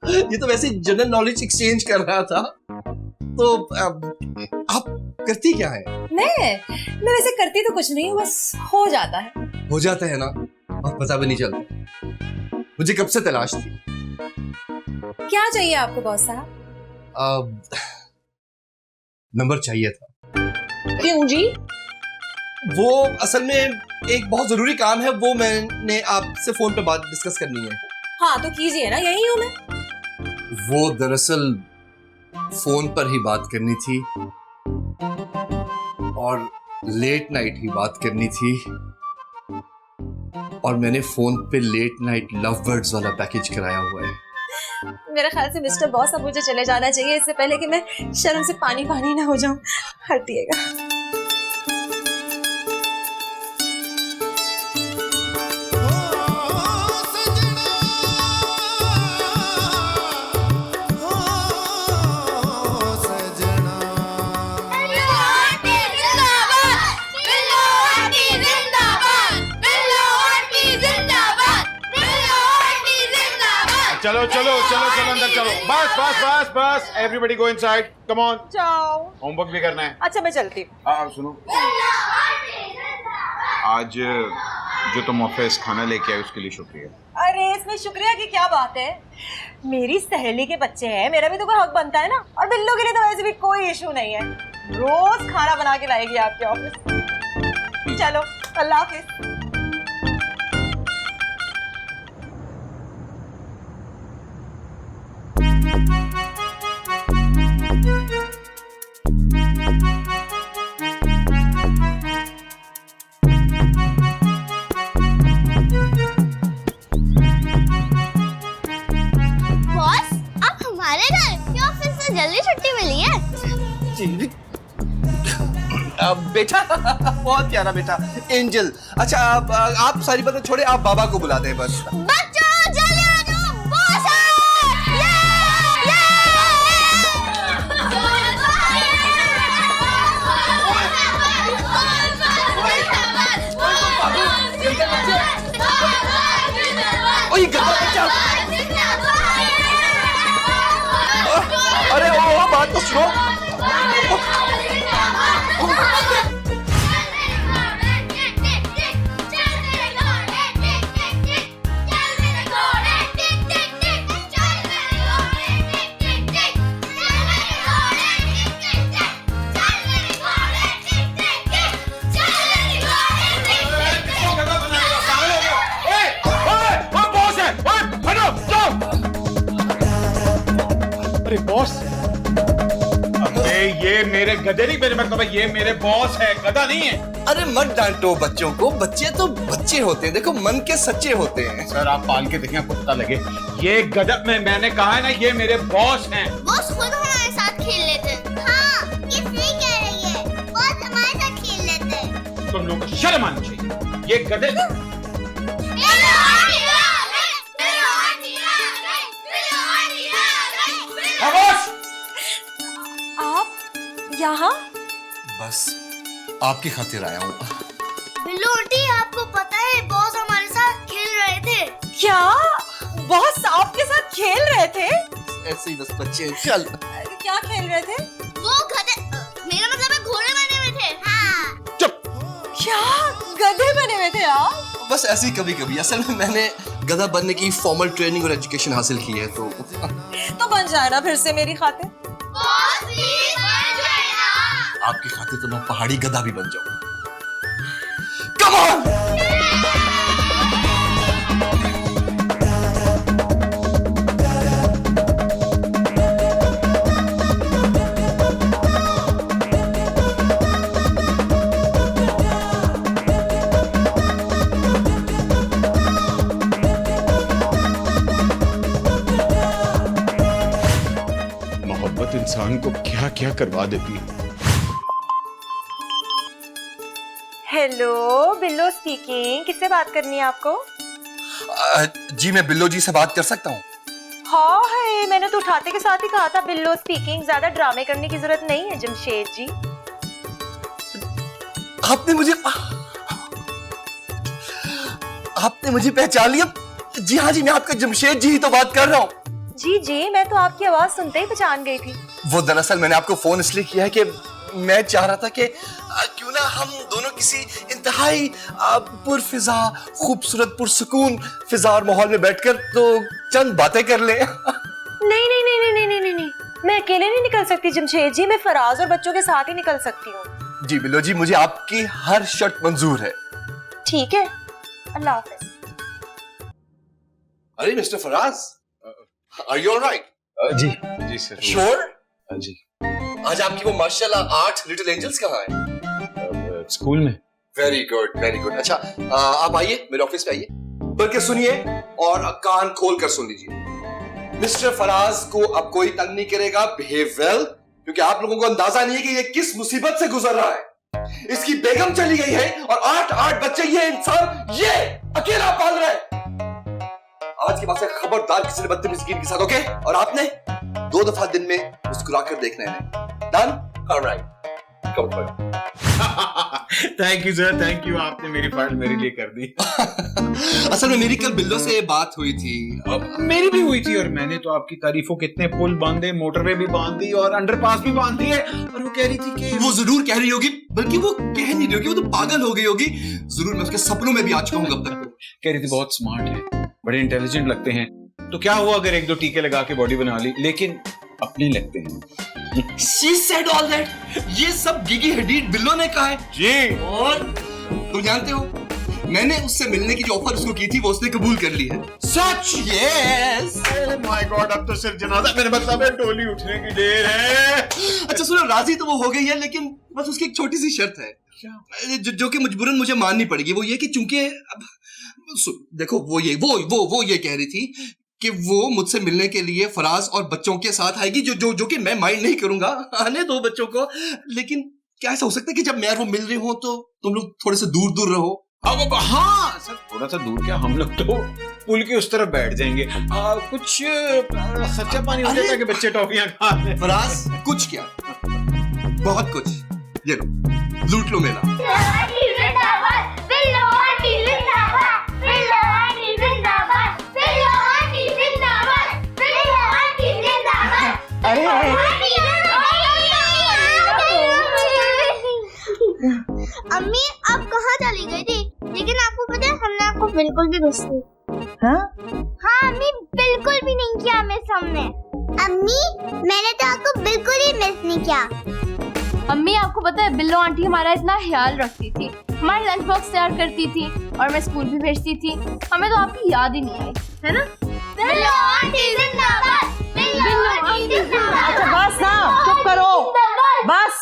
ये तो वैसे जनरल नॉलेज एक्सचेंज कर रहा था। तो आप करती क्या है? मैं वैसे करती तो कुछ नहीं हूँ, बस हो जाता है। हो जाता है ना, और पता भी नहीं चलता। मुझे कब से तलाश थी। क्या चाहिए आपको बॉस साहब? नंबर चाहिए था। क्यों जी? वो असल में एक बहुत जरूरी काम है, वो मैंने आपसे फोन पे बात डिस्कस करनी है। हाँ तो कीजिए ना, यही हूँ मैं। वो दरअसल फोन पर ही बात करनी थी और लेट नाइट ही बात करनी थी, और मैंने फोन पे लेट नाइट लव बर्ड्स वाला पैकेज कराया हुआ है। मेरे ख्याल से मिस्टर बॉस अब मुझे चले जाना चाहिए, इससे पहले कि मैं शर्म से पानी पानी ना हो जाऊं। हटिएगा। चलो चलो चलो चलो अंदर चलो। बस बस बस बस, everybody go inside, come on. जाओ, होमवर्क भी करना है। अच्छा मैं चलती हूँ। सुनो, आज जो तुम ऑफिस खाना लेके आए उसके लिए शुक्रिया। अरे इसमें शुक्रिया की क्या बात है, मेरी सहेली के बच्चे हैं, मेरा भी तो कोई हक बनता है ना। और बिल्लो के लिए तो वैसे भी कोई इशू नहीं है, रोज खाना बना के लाएगी आपके ऑफिस। चलो अल्लाह हाफिज। बॉस आप हमारे घर या ऑफिस से जल्दी छुट्टी मिली है? बेटा बहुत प्यारा बेटा, एंजल। अच्छा आप सारी बातें छोड़े, आप बाबा को बुला दें बस। बच्चों जल्दी आ जाओ, बॉस अरे वो बात तो सुनो। ये मेरे गधे नहीं, मेरे मतलब है ये मेरे बॉस है, गधा नहीं है। अरे मत डांटो बच्चों को, बच्चे तो बच्चे होते हैं, देखो मन के सच्चे होते हैं। सर आप पाल के देखें, कुत्ता लगे। ये गधा मैंने कहा है ना, ये मेरे बॉस हैं। बॉस खुद हमारे साथ खेल लेते हैं। हाँ, ये सही कह रही है, बॉस हमारे साथ खेल लेते हैं। तुम लोगों को शर्म आनी चाहिए। ये गधे आप यहाँ? बस आपकी खातिर आया हूँ। बिल्लू आंटी, आपको पता है बॉस हमारे साथ खेल रहे थे। क्या बॉस आपके साथ खेल रहे थे? ऐसे ही बस बच्चे। चल क्या खेल रहे थे? वो गधे, मेरा मतलब है घोड़े बने हुए थे। हाँ। चुप। क्या गधे बने हुए थे आप? बस ऐसे ही कभी कभी। असल में मैंने गधा बनने की फॉर्मल ट्रेनिंग और एजुकेशन हासिल की है, तो बन जाए ना फिर से मेरी खातिर। बॉस प्लीज बन जाए ना। आपकी खातिर तो मैं पहाड़ी गधा भी बन जाऊं। Come on. मोहब्बत इंसान को क्या क्या करवा देती है। हेलो, बिल्लो स्पीकिंग। किससे बात करनी है आपको? जी मैं बिल्लो जी से बात कर सकता हूँ? हाँ है, मैंने तो उठाते के साथ ही कहा था बिल्लो स्पीकिंग। ज्यादा ड्रामे करने की जरूरत नहीं है जमशेद जी। आपने मुझे पहचान लिया? जी हाँ जी, मैं आपका जमशेद जी ही तो बात कर रहा हूँ। जी जी, मैं तो आपकी आवाज सुनते ही पहचान गई थी। वो दरअसल मैंने आपको फोन इसलिए किया है कि मैं चाह रहा था कि क्यों ना हम दोनों किसी इंतहाई पुरफिजा, खूबसूरत, पुरसुकून फिजा और माहौल में बैठकर तो चंद बातें कर ले। नहीं नहीं नहीं नहीं नहीं नहीं नहीं, मैं अकेले नहीं निकल सकती जमशेद जी। मैं फराज और बच्चों के साथ ही निकल सकती हूँ। जी बिल्लो जी, मुझे आपकी हर शर्त मंजूर है। ठीक है, अल्लाह हाफिज। अरे mister Faraz, are you alright? जी सर। श्योर? जी। आज आपकी वो माशाल्लाह 8 लिटिल एंजल्स कहाँ हैं? स्कूल में। Very good very good. अच्छा आप आइए, मेरे ऑफिस पे आइए, बल्कि सुनिए और कान खोल कर सुन लीजिए। मिस्टर फराज को अब कोई तंग नहीं करेगा, बिहेव वेल, क्योंकि आप लोगों को अंदाजा नहीं है कि ये किस मुसीबत से गुजर रहा है। इसकी बेगम चली गई है और 8 बच्चे ये इंसान ये अकेला पाल रहा है। आज के बाद से खबरदार किसी ने बदतमीजी की साथ, ओके? और आपने 2 दफा दिन में मुस्कुराकर देखना है। डन? ऑलराइट, कम करो। Thank you sir, thank you. आपने मेरी फाइल मेरे लिए कर दी। असल में मेरी कल बिल्लो से बात हुई थी। मेरी भी हुई थी और मैंने तो आपकी तारीफों कितने पुल बांधे, मोटरवे भी बांध दी और अंडरपास भी बांध दी है। और वो कह रही थी कि वो जरूर कह रही होगी, बल्कि वो कह नहीं रही होगी, वो तो पागल हो गई होगी। जरूर मैं उसके सपनों में भी आ चुका हूँ अब तक। कह रही थी बहुत स्मार्ट है, बड़े इंटेलिजेंट लगते हैं, तो क्या हुआ अगर 1-2 टीके लगा के बॉडी बना ली, लेकिन अपने लगते हैं। She said all that. ये सब गिगी हडीड बिल्लो ने कहा है जी। और तुम जानते हो, मैंने उससे मिलने की जो ऑफर उसको की थी वो उसने कबूल कर ली है। सच? यस। ओह माय गॉड, अब तो सिर्फ जनाजा, मेरे मतलब है डोली उठने की देर है। अच्छा सुनो, राजी तो वो हो गई है, लेकिन बस उसकी एक छोटी सी शर्त है जो कि मजबूरन मुझे माननी पड़ेगी। वो ये कि चूंकि देखो वो ये कह रही थी कि वो मुझसे मिलने के लिए फराज और बच्चों के साथ आएगी, जो कि मैं माइंड नहीं करूंगा, आने दो बच्चों को। लेकिन क्या ऐसा हो सकता है कि जब मैं और वो मिल रहे हो तो तुम लोग थोड़े से दूर दूर रहो? हाँ सर, थोड़ा सा दूर क्या, हम लोग तो पुल के उस तरफ बैठ जाएंगे। कुछ सच्चा पानी हो जाता है कि बच्चे टॉफियां खा रहे हैं। फराज, कुछ क्या, बहुत कुछ। ये लो, लूट लो मेला। अम्मी आप कहाँ चली गई थी? लेकिन आपको पता है हमने आपको बिल्कुल भी मिस नहीं। हाँ अम्मी, बिल्कुल भी नहीं किया मिस हमने। अम्मी मैंने तो आपको बिल्कुल ही मिस नहीं किया। अम्मी आपको पता है बिल्लो आंटी हमारा इतना ख्याल रखती थी, हमारे लंच बॉक्स तैयार करती थी और मैं स्कूल भी भेजती थी। हमें तो आपकी याद ही नहीं आई, है ना? बिल्लो आंटी जिंदाबाद, बिल्लो आंटी जिंदाबाद। अच्छा बस ना, चुप करो। बस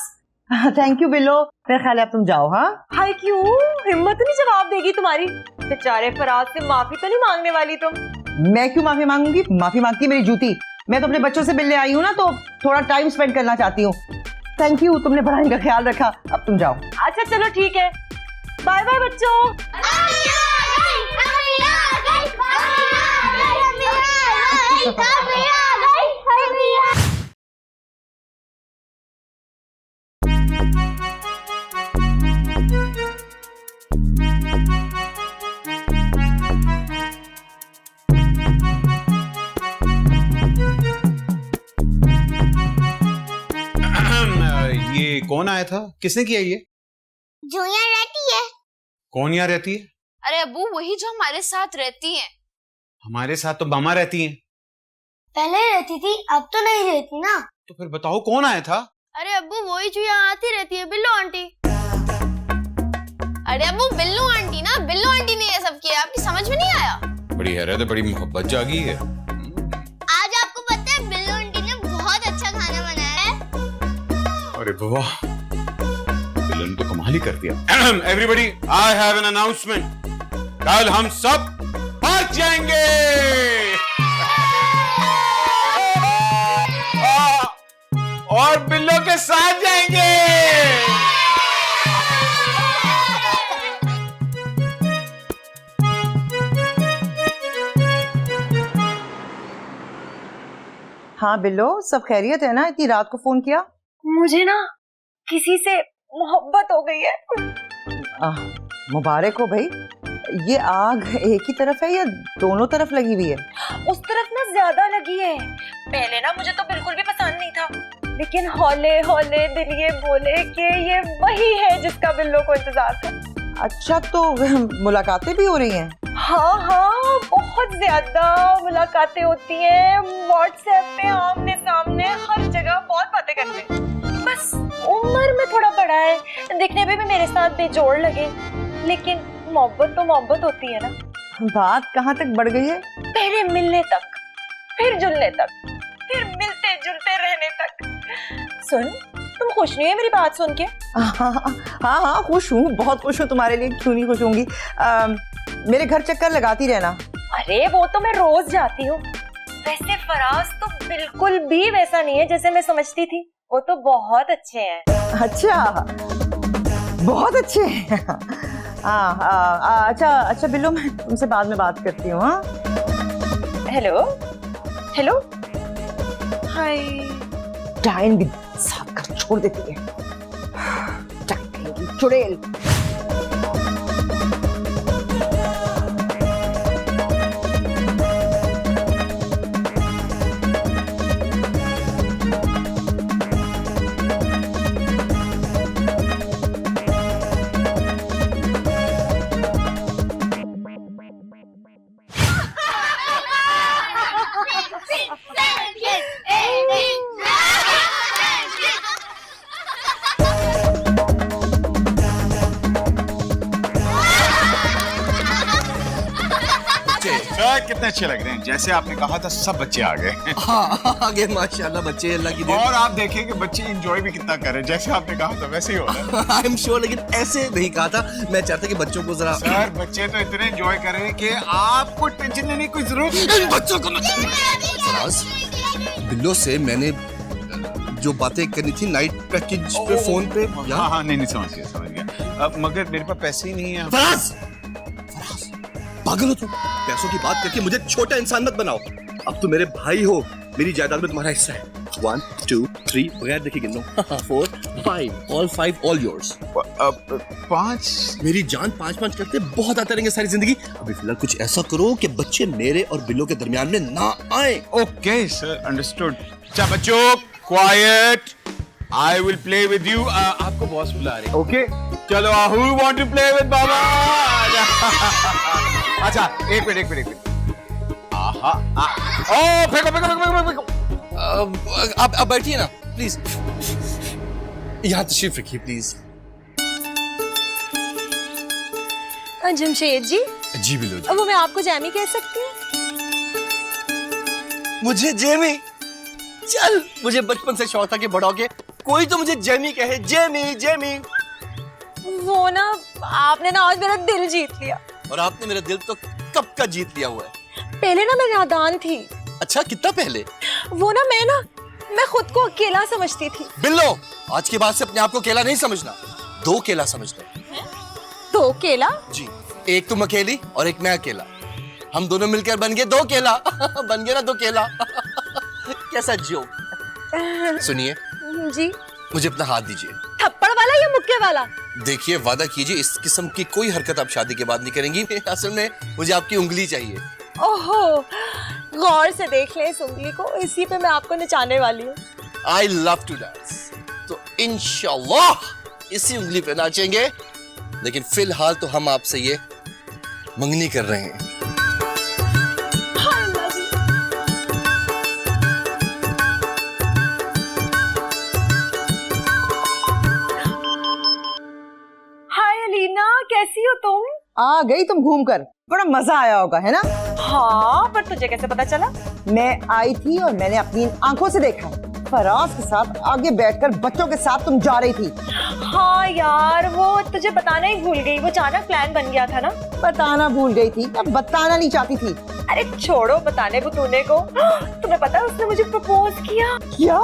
थैंक यू बिल्लो, मेरा ख्याल है अब तुम जाओ। हाँ हाय क्यों, हिम्मत नहीं जवाब देगी तुम्हारी? बेचारे फराज से माफी तो नहीं मांगने वाली तुम? मैं क्यों माफी मांगूंगी? माफी मांगती मेरी जूती। मैं तो अपने बच्चों से मिलने आई हूँ ना, तो थोड़ा टाइम स्पेंड करना चाहती हूँ। थैंक यू, तुमने बड़ा इनका ख्याल रखा। अब तुम जाओ। अच्छा चलो ठीक है, बाय बाय बच्चों। ये कौन आया था? किसने किया ये? जो यहाँ रहती है। कौन यहाँ रहती है? अरे अब्बू वही जो हमारे साथ रहती हैं। हमारे साथ तो मामा रहती हैं। पहले रहती थी, अब तो नहीं रहती ना। तो फिर बताओ कौन आया था? अरे अब्बू वही जो यहाँ आती रहती है, बिल्लो आंटी। अरे अब्बू बिल्लो आंटी ना, बिल्लो आंटी ने ये सब किया, आपकी समझ में नहीं आया? बड़ी हैरत है, बड़ी मोहब्बत जागी है। आज आपको पता है बिल्लो आंटी ने बहुत अच्छा खाना बनाया है। अरे वाह, बिल्लो ने तो कमाल ही कर दिया। Everybody, I have an announcement. कल हम सब भाग जाएंगे। और बिल्लो के साथ जाएंगे। हाँ बिल्लो, सब खैरियत है ना? इतनी रात को फोन किया? मुझे ना किसी से मोहब्बत हो गई है। मुबारक हो भाई। ये आग एक ही तरफ है या दोनों तरफ लगी हुई है? उस तरफ ना ज्यादा लगी है। पहले ना मुझे तो बिल्कुल भी पसंद नहीं था, लेकिन हौले हौले दिल ये बोले कि ये वही है जिसका बिल्लो को इंतजार था। अच्छा, तो मुलाकातें भी हो रही हैं? हाँ हाँ, बहुत ज्यादा मुलाकातें होती हैं, व्हाट्सएप पे आमने सामने हर जगह बहुत बातें करते हैं। बस उम्र में थोड़ा बड़ा है, दिखने में भी मेरे साथ बेजोड़ लगे, लेकिन मोहब्बत तो मोहब्बत होती है ना। बात कहाँ तक बढ़ गई है? पहले मिलने तक, फिर जुलने तक, फिर मिलते जुलते रहने तक। सुन, तुम खुश नहीं है मेरी बात सुन के? हाँ खुश हूँ, बहुत खुश हूँ। तुम्हारे लिए क्यों नहीं खुश होंगी? मेरे घर चक्कर लगाती रहना। अरे वो तो मैं रोज जाती हूँ। वैसे फराज तो बिल्कुल भी वैसा नहीं है जैसे मैं समझती थी। वो तो बहुत अच्छे हैं। अच्छा, बहुत अच्छे हैं। अच्छा बिल्लो, मैं तुमसे बाद में बात करती हूँ। हाँ, हेलो हेलो, हाय। टाइम भी साफ कर छोड़ देती है, चुड़ैल। कितने अच्छे लग रहे हैं, जैसे आपने कहा था सब बच्चे आ गए। हाँ आगे माशाल्लाह बच्चे, अल्लाह की देन। और आप देखें कि बच्चे एंजॉय भी कितना कर रहे हैं, जैसे आपने कहा था वैसे ही हो रहा है। आई एम श्योर, लेकिन ऐसे नहीं कहा था। मैं चाहता कि बच्चों को जरा। सर बच्चे तो इतने एंजॉय कर रहे हैं कि आपको टेंशन लेने की कोई जरूरत नहीं। बच्चों को फराज, बिल्लो से मैंने जो बातें करनी थी नाइट पैकेज पे फोन पे। हाँ नहीं समझ गया। मगर मेरे पास पैसे ही नहीं है। फराज, पागल हो तुम? पैसों की बात करके मुझे छोटा इंसान मत बनाओ। अब तुम मेरे भाई हो, मेरी जायदाद में तुम्हारा हिस्सा है। 1 2 3 बगैर देखे गिन लो। 4 5 ऑल 5 ऑल योर्स। 5 मेरी जान 5 करते बहुत आते रहेंगे सारी जिंदगी। अभी फिलहाल कुछ ऐसा करो कि बच्चे मेरे और बिल्लो के दरमियान में ना आए। Okay sir, understood. अच्छा बच्चों, quiet, I will play with you. आपको बॉस बुला रहे हैं। ओके चलो, who want to play with बाबा? अच्छा एक मिनट। फेंको। आप बैठिए ना प्लीज, यहाँ तशरीफ रखिए प्लीज। जमशेद जी। जी बिल्लो जी। अब वो मैं आपको जैमी कह सकती हूँ? मुझे जेमी? चल, मुझे बचपन से शौक था कि बड़ा होके कोई तो मुझे जेमी कहे, जेमी जेमी। वो ना, आपने ना आज मेरा दिल जीत लिया। और आपने मेरा दिल तो कब का जीत लिया हुआ है। पहले ना मैं नादान थी। अच्छा, कितना पहले? वो ना मैं खुद को अकेला समझती थी। बिल्लो, आज के बाद से अपने आप को अकेला नहीं समझना, दो केला समझना। दो केला? जी, एक तुम अकेली और एक मैं अकेला। हम दोनों मिलकर बन गए दो केला। बन गए ना दो केला। कैसा जोक। सुनिए जी, मुझे अपना हाथ दीजिए। थप्पड़ वाला या मुक्के वाला? देखिए, वादा कीजिए इस किस्म की कोई हरकत आप शादी के बाद नहीं करेंगी। असल में मुझे आपकी उंगली चाहिए। ओहो, गौर से देख ले इस उंगली को, इसी पे मैं आपको नचाने वाली हूँ। I love to dance, तो इंशाल्लाह इसी उंगली पे नाचेंगे। लेकिन फिलहाल तो हम आपसे ये मंगनी कर रहे हैं। हाय अलीना, कैसी हो तुम? आ गई तुम घूमकर, बड़ा मजा आया होगा है ना? हाँ, पर तुझे कैसे पता चला? मैं आई थी और मैंने अपनी आंखों से देखा, फराज के साथ आगे बैठकर बच्चों के साथ तुम जा रही थी। हाँ यार, वो तुझे बताना ही भूल गई, वो अचानक प्लान बन गया था ना। बताना भूल गई थी, अब बताना नहीं चाहती थी। अरे छोड़ो बताने बुतूने को। तुम्हें पता है उसने मुझे प्रपोज किया। क्या?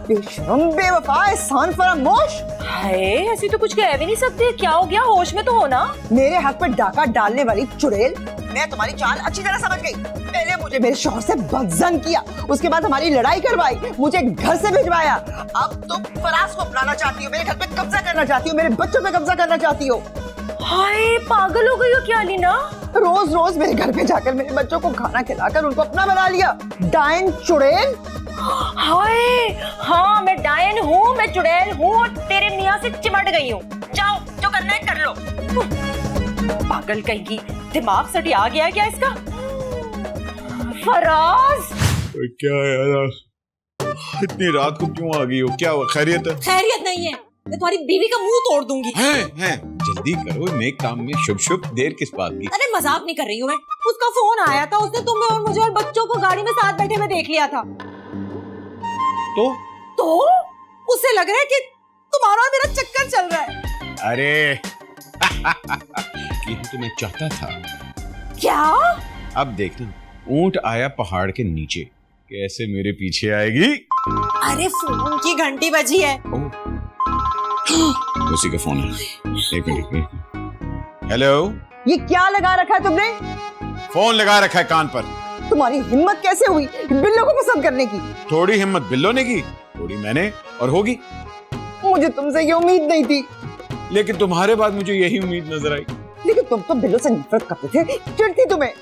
बेशरम, बेवफा, एहसान फरामोश। हाय, ऐसी तो कुछ कह भी नहीं सकते। क्या हो गया? होश में तो हो ना। मेरे हाथ पर डाका डालने वाली चुड़ैल, मैं तुम्हारी चाल अच्छी तरह समझ गई। पहले मुझे मेरे शौहर से बदजन किया, उसके बाद हमारी लड़ाई करवाई, मुझे घर से भिजवाया। अब तुम फराज को अपनाना चाहती हो, मेरे घर पे कब्जा करना चाहती हो, मेरे बच्चों पे कब्जा करना चाहती हो। हाय, पागल हो गई हो क्या लीना? रोज रोज मेरे घर पे जाकर मेरे बच्चों को खाना खिलाकर उनको अपना बना लिया। डायन चुड़ैल। हाय, हाँ मैं डायन हूँ, मैं चुड़ैल हूँ और तेरे मियाँ से चिमट गई हूँ। जाओ, जो करना है कर लो। पागल कहीं, दिमाग सटी आ गया क्या इसका? फराज, क्या यार, इतनी रात को क्यों आ गई हो? क्या हुआ? खैरियत है? खैरियत नहीं है, मैं तुम्हारी बीवी का मुंह तोड़ दूंगी। हैं, जल्दी करो, नेक काम में शुभ शुभ, देर किस बात की? अरे मजाक नहीं कर रही हूँ मैं। उसका फोन आया था, उसने तुम्हें और मुझे और बच्चों को गाड़ी में साथ बैठे में देख लिया था। तो उसे लग रहा है कि तुम्हारा और मेरा चक्कर चल रहा है। अरे यही तो मैं चाहता था। क्या? अब देखना, ऊंट आया पहाड़ के नीचे, कैसे मेरे पीछे आएगी। अरे फोन की घंटी बजी है। उसी का फोन है। एक मिनट। हेलो, ये क्या लगा रखा है तुमने? फोन लगा रखा है कान पर। तुम्हारी हिम्मत कैसे हुई बिल्लो को पसंद करने की? थोड़ी हिम्मत बिल्लो ने की, थोड़ी मैंने, और होगी। मुझे तुमसे ये उम्मीद नहीं थी। लेकिन तुम्हारे बाद मुझे यही उम्मीद नजर आई। लेकिन तुम तो बिल्लो से नफरत करते थे, चिढ़ती तुम्हें।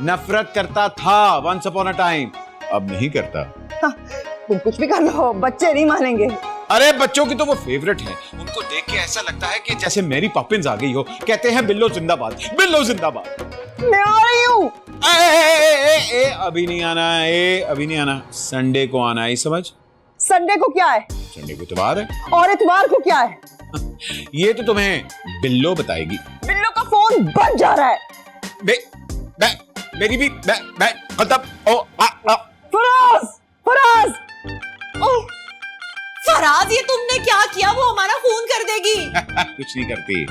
नफरत करता था वंस अपॉन अ टाइम, अब नहीं करता। हाँ, तुम कुछ भी कर लो, बच्चे नहीं मानेंगे। अरे बच्चों की तो वो फेवरेट है, उनको देख के ऐसा लगता है कि जैसे मेरी पॉपिंस आ गई हो। कहते हैं बिल्लो जिंदाबाद, बिल्लो जिंदाबाद। मैं आ रही हूँ। अभी नहीं आना, अभी नहीं आना, संडे को आना है, समझ? संडे को क्या है? संडे को इतवार है। और इतवार को क्या है? ये तो तुम्हें बिल्लो बताएगी। बिल्लो का फोन बज जा रहा है। मेरी भी खत्म। फराज, फराज, फराज, ये तुमने क्या किया? वो हमारा फोन कर देगी। कुछ नहीं करती।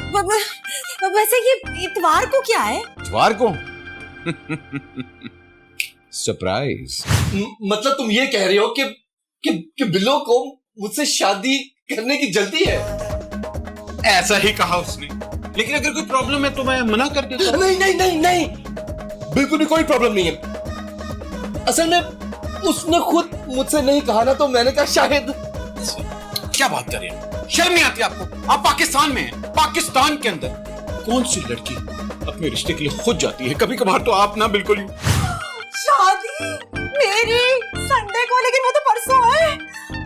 वैसे ये इतवार को क्या है? इतवार को सरप्राइज। मतलब तुम ये कह रहे हो कि बिल्लो को मुझसे शादी करने की जल्दी है? ऐसा ही कहा उसने, लेकिन अगर कोई प्रॉब्लम है तो मैं मना कर देता हूं। नहीं नहीं नहीं नहीं, बिल्कुल भी कोई प्रॉब्लम नहीं है। असल में उसने खुद मुझसे नहीं कहा ना, तो मैंने कहा शायद। क्या बात कर रहे हैं? शर्म नहीं आती आपको? आप पाकिस्तान में हैं, पाकिस्तान के अंदर कौन सी लड़की अपने रिश्ते के लिए खुद जाती है? कभी कभार तो आप ना बिल्कुल ही। शादी मेरी संडे को, लेकिन वो तो परसों है।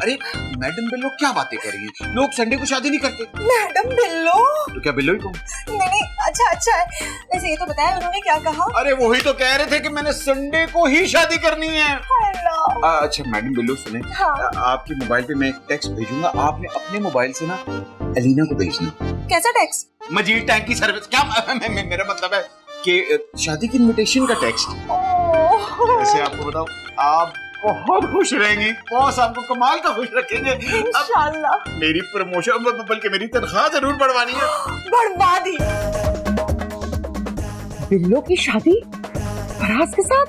अरे मैडम बिल्लो, क्या बातें कर रही हैं? लोग संडे को शादी नहीं करते। मैडम बिल्लो? तो क्या बिल्लो ही कहूं? नहीं, अच्छा है। वैसे ये तो बताया उन्होंने क्या कहा? अरे वही तो कह रहे थे कि मैंने संडे को ही शादी करनी है। अच्छा मैडम बिल्लो सुने, हाँ। आपके मोबाइल पे मैं एक टेक्स्ट भेजूंगा, आपने अपने मोबाइल से ना अलीना को भेजना। कैसा टेक्स्ट? मजीद टैंक की सर्विस। क्या मेरा मतलब है कि शादी की इनविटेशन का टेक्स्ट। वैसे आपको बताओ, आप बहुत खुश रहेंगी। बॉस आपको कमाल का खुश रखेंगे। इंशाल्लाह। मेरी प्रमोशन बल्कि मेरी तनख्वाह जरूर बढ़वानी है। बढ़वा दी। बिल्लो की शादी फराज के साथ।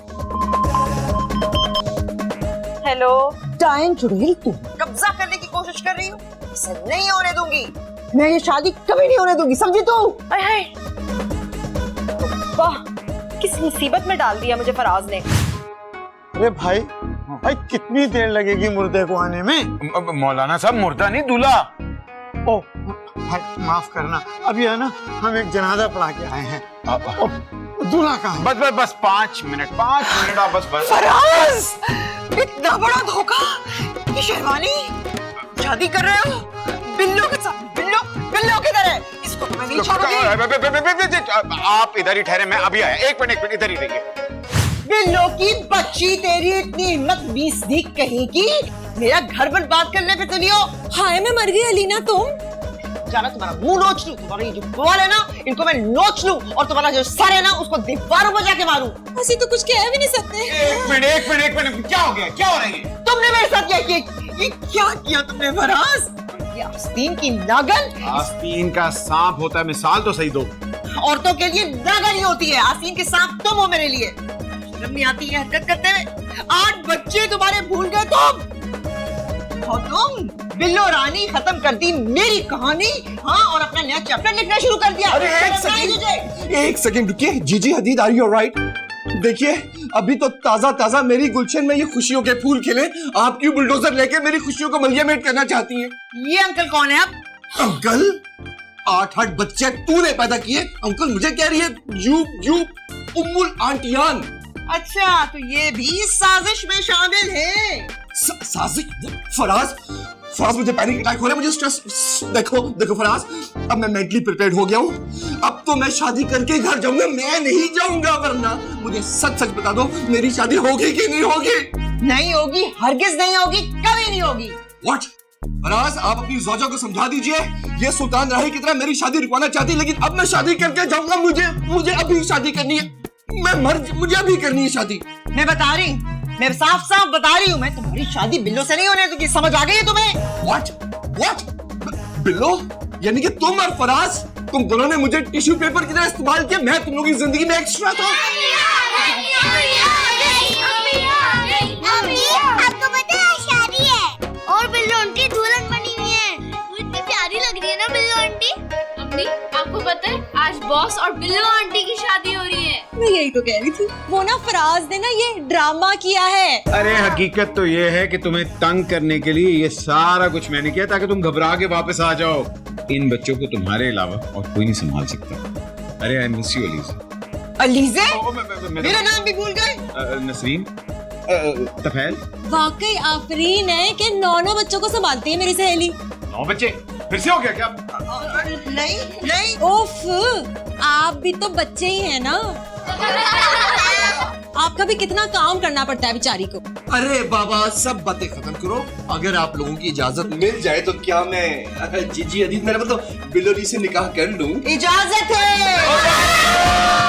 हेलो डायन चुड़ैल, तुम कब्जा करने की कोशिश कर रही हो? इसे नहीं होने दूंगी। मैं ये शादी कभी नहीं होने दूंगी, समझी तू? वाह, किस मुसीबत में डाल दिया मुझे फराज ने। अरे भाई कितनी देर लगेगी मुर्दे को आने में? मौलाना साहब, मुर्दा नहीं, दूल्हा। ओ भाई माफ करना, अभी है ना हम एक जनाजा पढ़ा के आए हैं। दूल्हा कहाँ है? बस 5 मिनट आप बस। फराज, इतना बड़ा धोखा! ये शेरवानी शादी कर रहे हो बिल्लो के साथ? बिल्लो किधर है? इसको तो मैं नहीं छोड़ूंगी। आप इधर ही ठहरे, मैं अभी आया। एक मिनट इधर ही रहिए। बिल्लो की बच्ची, तेरी इतनी हिम्मत 20 दी कहीं की मेरा घर बर्बाद करने पे तुली हो? हाय मैं मर गई अलीना। तुम जाना तुम्हारा मुंह नोच लूं, तुम्हारे ये जो बाल है ना इनको मैं नोच लूं और तुम्हारा जो सर है ना उसको दीवारों पर जाके मारूं। ऐसी तो कुछ कह भी नहीं सकते। एक मिनट, क्या हो गया? क्या हो रही है? तुमने मेरे साथ क्या किया? ये क्या किया तुमने फराज? ये आस्तीन की नागन। आस्तीन का सांप होता है, मिसाल तो सही दो। औरतों के लिए नागन ही होती है, आस्तीन के सांप तुम हो मेरे लिए। शर्म नहीं आती है हरकत करते हुए? 8 बच्चे तुम्हारे भूल गए तुम। और तुम बिल्लो रानी खत्म कर दी मेरी कहानी। हाँ, और अपना नया चैप्टर लिखना शुरू कर दिया। अरे एक सेकंड रुकिए। जीजी हदीद, आर यू ऑलराइट? देखिए, अभी तो ताजा मेरी गुलशन में ये खुशियों के फूल खिले, आप क्यों बुलडोजर लेके मेरी खुशियों को मलियामेट करना चाहती हैं? ये अंकल कौन है अब? अंकल? 8 बच्चे तूने पैदा किए, अंकल मुझे कह रही है? यू उम्मुल आंटियान। अच्छा, तो ये भी साजिश में शामिल है। साजिश? फराज मुझे पैनिक अटैक हो रहा है, मुझे स्ट्रेस। देखो फराज, अब मैं मेंटली प्रिपेयर्ड हो गया हूँ। अब तो मैं शादी करके घर जाऊंगा, मैं नहीं जाऊंगा। वरना मुझे सच बता दो, मेरी शादी होगी कि नहीं होगी? नहीं होगी, हरगिज नहीं होगी, कभी नहीं होगी। What? फराज, आप अपनी ज़ौजा को समझा दीजिए। ये सुल्तान राही की तरह मेरी शादी रुकवाना चाहती, लेकिन अब मैं शादी करके जाऊंगा। मुझे अभी शादी करनी है। मुझे अभी करनी है शादी। मैं साफ बता रही हूँ, मैं तुम्हारी शादी बिल्लो से नहीं होने दूंगी। समझ आ गई है तुम्हें? What? बिल्लो? यानी कि तुम और फराज, तुम दोनों ने मुझे टिश्यू पेपर की तरह इस्तेमाल किया। मैं तुम लोगों की जिंदगी में एक्स्ट्रा था। आपको पता है शादी है और बिल्लो आंटी दुल्हन बनी हुई है। वो इतनी प्यारी लग रही है ना बिल्लो आंटी। अम्मी, आपको पता है आज बॉस और बिल्लो आंटी की शादी हो रही है। मैं यही तो कह रही थी। वो ना फराज ने ना ये ड्रामा किया है। अरे हकीकत तो ये है कि तुम्हें तंग करने के लिए ये सारा कुछ मैंने किया, ताकि तुम घबरा के वापस आ जाओ। इन बच्चों को तुम्हारे अलावा और कोई नहीं संभाल सकता। अरे I miss you Aliza. Aliza? मेरा नाम भी भूल गए? नसरीन, तफैल। वाकई आफरीन है कि 9 बच्चों को संभालती है मेरी सहेली। 9 बच्चे? फिर से हो गया क्या? नहीं। ओफ, आप भी तो बच्चे ही हैं ना। आपका भी कितना काम करना पड़ता है बेचारी को। अरे बाबा, सब बातें खत्म करो। अगर आप लोगों की इजाजत मिल जाए तो क्या मैं जीजी हदीद, मेरा मतलब बिल्लो जी से निकाह कर लूं? इजाजत है।